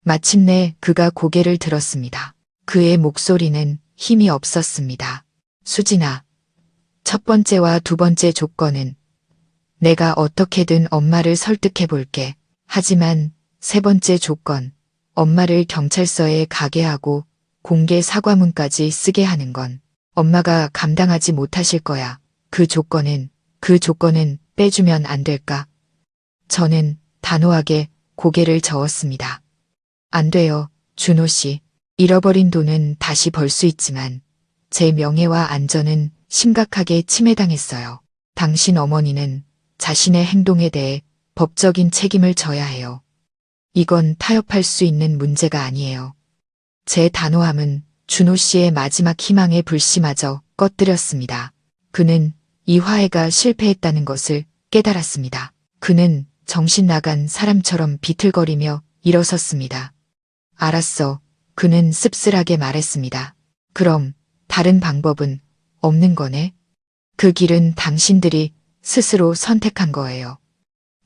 마침내 그가 고개를 들었습니다. 그의 목소리는 힘이 없었습니다. 수진아, 첫 번째와 두 번째 조건은 내가 어떻게든 엄마를 설득해 볼게. 하지만 3번째 조건, 엄마를 경찰서에 가게 하고 공개 사과문까지 쓰게 하는 건 엄마가 감당하지 못하실 거야. 그 조건은 빼주면 안 될까? 저는 단호하게 고개를 저었습니다. 안 돼요, 준호 씨. 잃어버린 돈은 다시 벌 수 있지만 제 명예와 안전은 심각하게 침해당했어요. 당신 어머니는 자신의 행동에 대해 법적인 책임을 져야 해요. 이건 타협할 수 있는 문제가 아니에요. 제 단호함은 준호 씨의 마지막 희망의 불씨마저 꺼뜨렸습니다. 그는 이 화해가 실패했다는 것을 깨달았습니다. 그는 정신 나간 사람처럼 비틀거리며 일어섰습니다. 알았어. 그는 씁쓸하게 말했습니다. 그럼 다른 방법은 없는 거네? 그 길은 당신들이 스스로 선택한 거예요.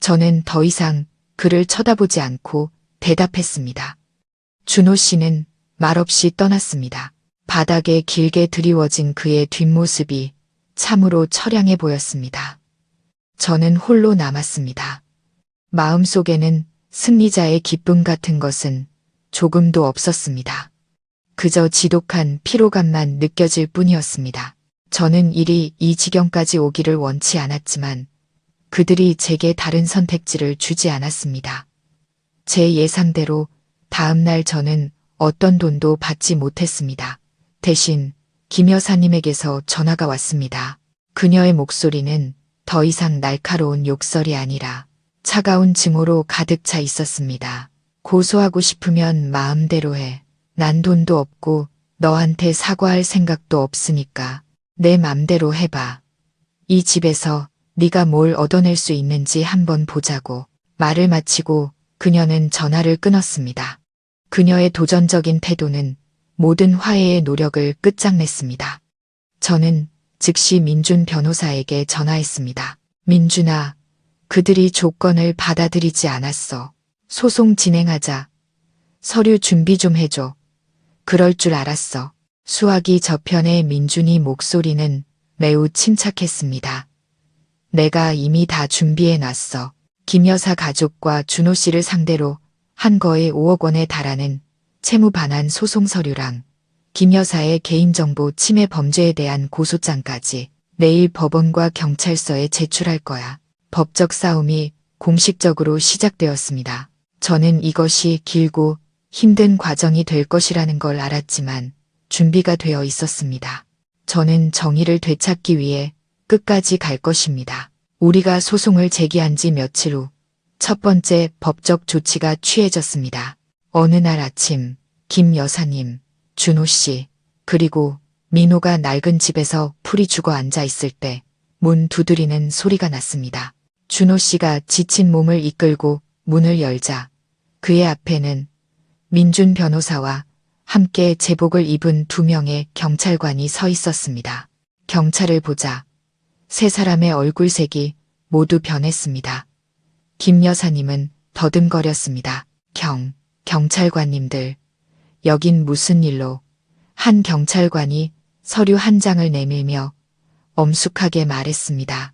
저는 더 이상 그를 쳐다보지 않고 대답했습니다. 준호 씨는 말없이 떠났습니다. 바닥에 길게 드리워진 그의 뒷모습이 참으로 처량해 보였습니다. 저는 홀로 남았습니다. 마음속에는 승리자의 기쁨 같은 것은 조금도 없었습니다. 그저 지독한 피로감만 느껴질 뿐이었습니다. 저는 일이 이 지경까지 오기를 원치 않았지만 그들이 제게 다른 선택지를 주지 않았습니다. 제 예상대로 다음날 저는 어떤 돈도 받지 못했습니다. 대신 김 여사님에게서 전화가 왔습니다. 그녀의 목소리는 더 이상 날카로운 욕설이 아니라 차가운 증오로 가득 차 있었습니다. 고소하고 싶으면 마음대로 해. 난 돈도 없고 너한테 사과할 생각도 없으니까 내 맘대로 해봐. 이 집에서 네가 뭘 얻어낼 수 있는지 한번 보자고. 말을 마치고 그녀는 전화를 끊었습니다. 그녀의 도전적인 태도는 모든 화해의 노력을 끝장냈습니다. 저는 즉시 민준 변호사에게 전화했습니다. 민준아, 그들이 조건을 받아들이지 않았어. 소송 진행하자. 서류 준비 좀 해줘. 그럴 줄 알았어. 수화기 저편의 민준이 목소리는 매우 침착했습니다. 내가 이미 다 준비해 놨어. 김 여사 가족과 준호 씨를 상대로 한 거에 5억 원에 달하는 채무 반환 소송 서류랑 김 여사의 개인정보 침해 범죄에 대한 고소장까지 내일 법원과 경찰서에 제출할 거야. 법적 싸움이 공식적으로 시작되었습니다. 저는 이것이 길고 힘든 과정이 될 것이라는 걸 알았지만 준비가 되어 있었습니다. 저는 정의를 되찾기 위해 끝까지 갈 것입니다. 우리가 소송을 제기한 지 며칠 후 첫 번째 법적 조치가 취해졌습니다. 어느 날 아침 김 여사님, 준호 씨, 그리고 민호가 낡은 집에서 풀이 죽어 앉아 있을 때 문 두드리는 소리가 났습니다. 준호 씨가 지친 몸을 이끌고 문을 열자 그의 앞에는 민준 변호사와 함께 제복을 입은 2명의 경찰관이 서 있었습니다. 경찰을 보자 세 사람의 얼굴색이 모두 변했습니다. 김 여사님은 더듬거렸습니다. 경찰관님들, 여긴 무슨 일로? 한 경찰관이 서류 한 장을 내밀며 엄숙하게 말했습니다.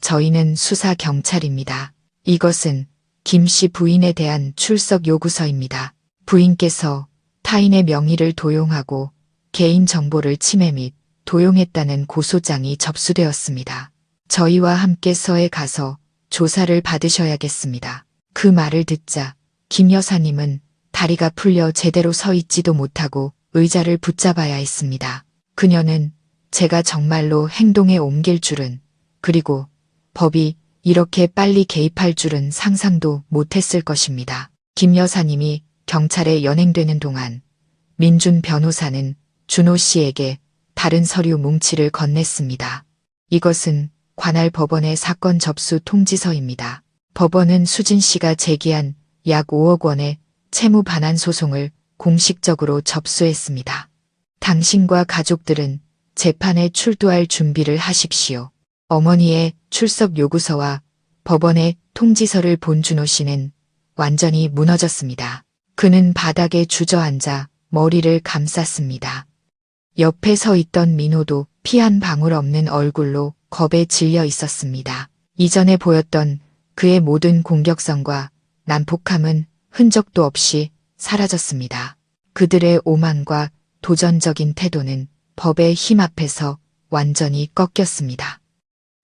저희는 수사 경찰입니다. 이것은 김 씨 부인에 대한 출석 요구서입니다. 부인께서 타인의 명의를 도용하고 개인 정보를 침해 및 도용했다는 고소장이 접수되었습니다. 저희와 함께 서에 가서 조사를 받으셔야겠습니다. 그 말을 듣자 김 여사님은 다리가 풀려 제대로 서 있지도 못하고 의자를 붙잡아야 했습니다. 그녀는 제가 정말로 행동에 옮길 줄은, 그리고 법이 이렇게 빨리 개입할 줄은 상상도 못했을 것입니다. 김 여사님이 경찰에 연행되는 동안 민준 변호사는 준호 씨에게 다른 서류 뭉치를 건넸습니다. 이것은 관할 법원의 사건 접수 통지서입니다. 법원은 수진 씨가 제기한 약 5억 원의 채무 반환 소송을 공식적으로 접수했습니다. 당신과 가족들은 재판에 출두할 준비를 하십시오. 어머니의 출석 요구서와 법원의 통지서를 본 준호 씨는 완전히 무너졌습니다. 그는 바닥에 주저앉아 머리를 감쌌습니다. 옆에 서 있던 민호도 피 한 방울 없는 얼굴로 겁에 질려 있었습니다. 이전에 보였던 그의 모든 공격성과 난폭함은 흔적도 없이 사라졌습니다. 그들의 오만과 도전적인 태도는 법의 힘 앞에서 완전히 꺾였습니다.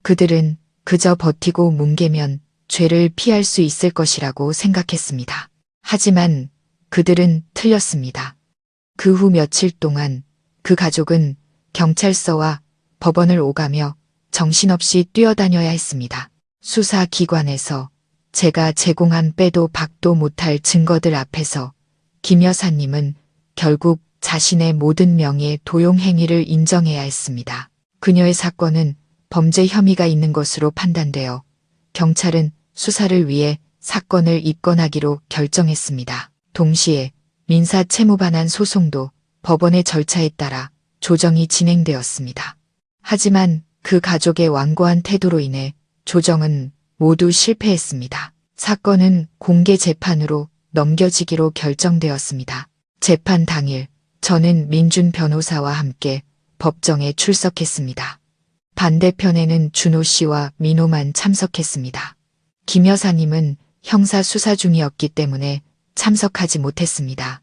그들은 그저 버티고 뭉개면 죄를 피할 수 있을 것이라고 생각했습니다. 하지만 그들은 틀렸습니다. 그 후 며칠 동안 그 가족은 경찰서와 법원을 오가며 정신없이 뛰어다녀야 했습니다. 수사기관에서 제가 제공한 빼도 박도 못할 증거들 앞에서 김 여사님은 결국 자신의 모든 명예 도용 행위를 인정해야 했습니다. 그녀의 사건은 범죄 혐의가 있는 것으로 판단되어 경찰은 수사를 위해 사건을 입건하기로 결정했습니다. 동시에 민사 채무 반환 소송도 법원의 절차에 따라 조정이 진행되었습니다. 하지만 그 가족의 완고한 태도로 인해 조정은 모두 실패했습니다. 사건은 공개 재판으로 넘겨지기로 결정되었습니다. 재판 당일 저는 민준 변호사와 함께 법정에 출석했습니다. 반대편에는 준호 씨와 민호만 참석했습니다. 김 여사님은 형사 수사 중이었기 때문에 참석하지 못했습니다.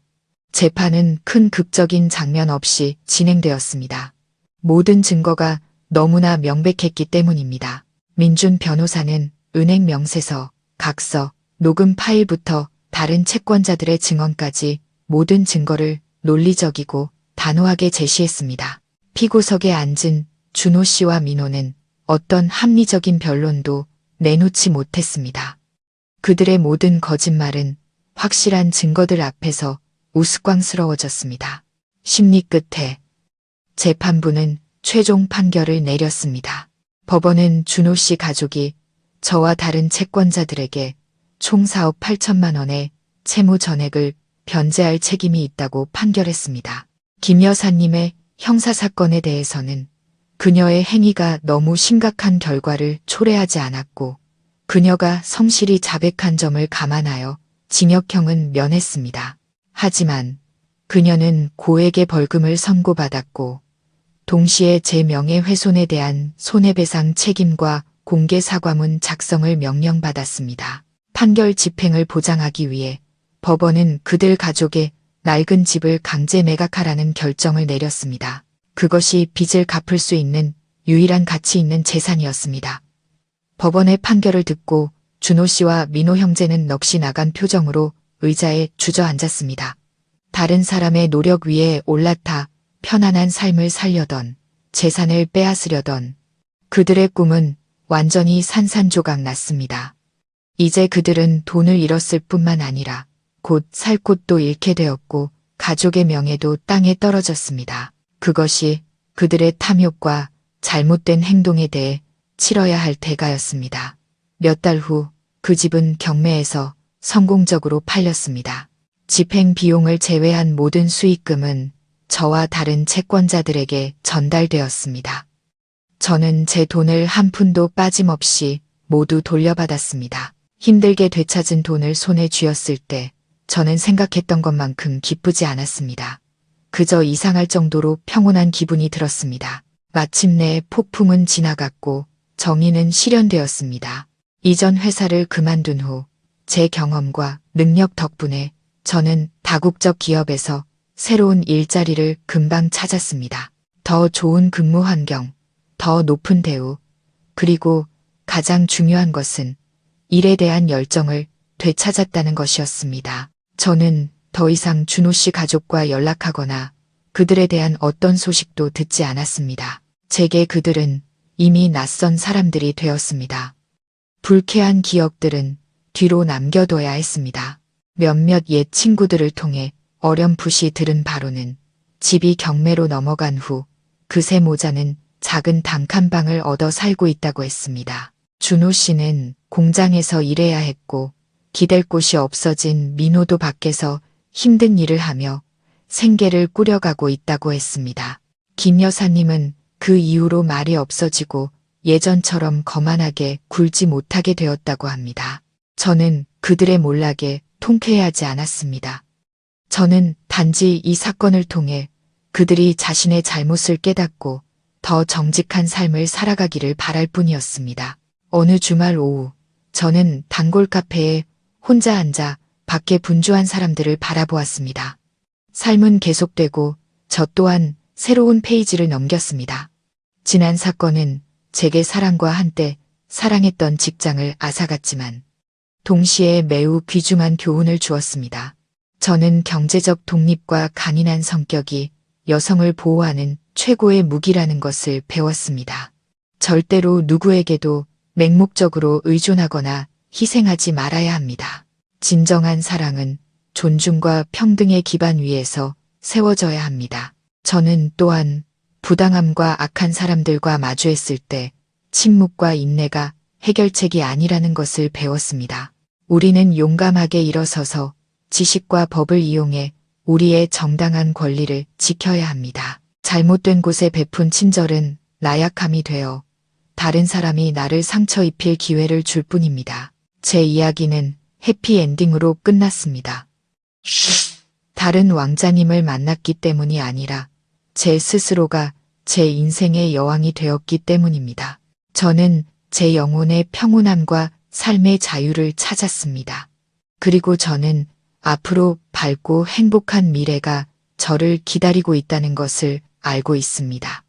재판은 큰 극적인 장면 없이 진행되었습니다. 모든 증거가 너무나 명백했기 때문입니다. 민준 변호사는 은행 명세서, 각서, 녹음 파일부터 다른 채권자들의 증언까지 모든 증거를 논리적이고 단호하게 제시했습니다. 피고석에 앉은 준호 씨와 민호는 어떤 합리적인 변론도 내놓지 못했습니다. 그들의 모든 거짓말은 확실한 증거들 앞에서 우스꽝스러워졌습니다. 심리 끝에 재판부는 최종 판결을 내렸습니다. 법원은 준호 씨 가족이 저와 다른 채권자들에게 총 4억 8천만 원의 채무 전액을 변제할 책임이 있다고 판결했습니다. 김 여사님의 형사사건에 대해서는 그녀의 행위가 너무 심각한 결과를 초래하지 않았고 그녀가 성실히 자백한 점을 감안하여 징역형은 면했습니다. 하지만 그녀는 고액의 벌금을 선고받았고 동시에 제 명예훼손에 대한 손해배상 책임과 공개 사과문 작성을 명령받았습니다. 판결 집행을 보장하기 위해 법원은 그들 가족의 낡은 집을 강제 매각하라는 결정을 내렸습니다. 그것이 빚을 갚을 수 있는 유일한 가치 있는 재산이었습니다. 법원의 판결을 듣고 준호 씨와 민호 형제는 넋이 나간 표정으로 의자에 주저앉았습니다. 다른 사람의 노력 위에 올라타 편안한 삶을 살려던, 재산을 빼앗으려던 그들의 꿈은 완전히 산산조각 났습니다. 이제 그들은 돈을 잃었을 뿐만 아니라 곧 살 곳도 잃게 되었고 가족의 명예도 땅에 떨어졌습니다. 그것이 그들의 탐욕과 잘못된 행동에 대해 치러야 할 대가였습니다. 몇 달 후 그 집은 경매에서 성공적으로 팔렸습니다. 집행 비용을 제외한 모든 수익금은 저와 다른 채권자들에게 전달되었습니다. 저는 제 돈을 한 푼도 빠짐없이 모두 돌려받았습니다. 힘들게 되찾은 돈을 손에 쥐었을 때 저는 생각했던 것만큼 기쁘지 않았습니다. 그저 이상할 정도로 평온한 기분이 들었습니다. 마침내 폭풍은 지나갔고 정의는 실현되었습니다. 이전 회사를 그만둔 후 제 경험과 능력 덕분에 저는 다국적 기업에서 새로운 일자리를 금방 찾았습니다. 더 좋은 근무 환경, 더 높은 대우, 그리고 가장 중요한 것은 일에 대한 열정을 되찾았다는 것이었습니다. 저는 더 이상 준호 씨 가족과 연락하거나 그들에 대한 어떤 소식도 듣지 않았습니다. 제게 그들은 이미 낯선 사람들이 되었습니다. 불쾌한 기억들은 뒤로 남겨둬야 했습니다. 몇몇 옛 친구들을 통해 어렴풋이 들은 바로는 집이 경매로 넘어간 후 그새 모자는 작은 단칸방을 얻어 살고 있다고 했습니다. 준호 씨는 공장에서 일해야 했고 기댈 곳이 없어진 민호도 밖에서 힘든 일을 하며 생계를 꾸려가고 있다고 했습니다. 김 여사님은 그 이후로 말이 없어지고 예전처럼 거만하게 굴지 못하게 되었다고 합니다. 저는 그들의 몰락에 통쾌해하지 않았습니다. 저는 단지 이 사건을 통해 그들이 자신의 잘못을 깨닫고 더 정직한 삶을 살아가기를 바랄 뿐이었습니다. 어느 주말 오후 저는 단골 카페에 혼자 앉아 밖에 분주한 사람들을 바라보았습니다. 삶은 계속되고 저 또한 새로운 페이지를 넘겼습니다. 지난 사건은 제게 사랑과 한때 사랑했던 직장을 앗아갔지만 동시에 매우 귀중한 교훈을 주었습니다. 저는 경제적 독립과 강인한 성격이 여성을 보호하는 최고의 무기라는 것을 배웠습니다. 절대로 누구에게도 맹목적으로 의존하거나 희생하지 말아야 합니다. 진정한 사랑은 존중과 평등의 기반 위에서 세워져야 합니다. 저는 또한 부당함과 악한 사람들과 마주했을 때 침묵과 인내가 해결책이 아니라는 것을 배웠습니다. 우리는 용감하게 일어서서 지식과 법을 이용해 우리의 정당한 권리를 지켜야 합니다. 잘못된 곳에 베푼 친절은 나약함이 되어 다른 사람이 나를 상처 입힐 기회를 줄 뿐입니다. 제 이야기는 해피엔딩으로 끝났습니다. 다른 왕자님을 만났기 때문이 아니라 제 스스로가 제 인생의 여왕이 되었기 때문입니다. 저는 제 영혼의 평온함과 삶의 자유를 찾았습니다. 그리고 저는 앞으로 밝고 행복한 미래가 저를 기다리고 있다는 것을 알고 있습니다.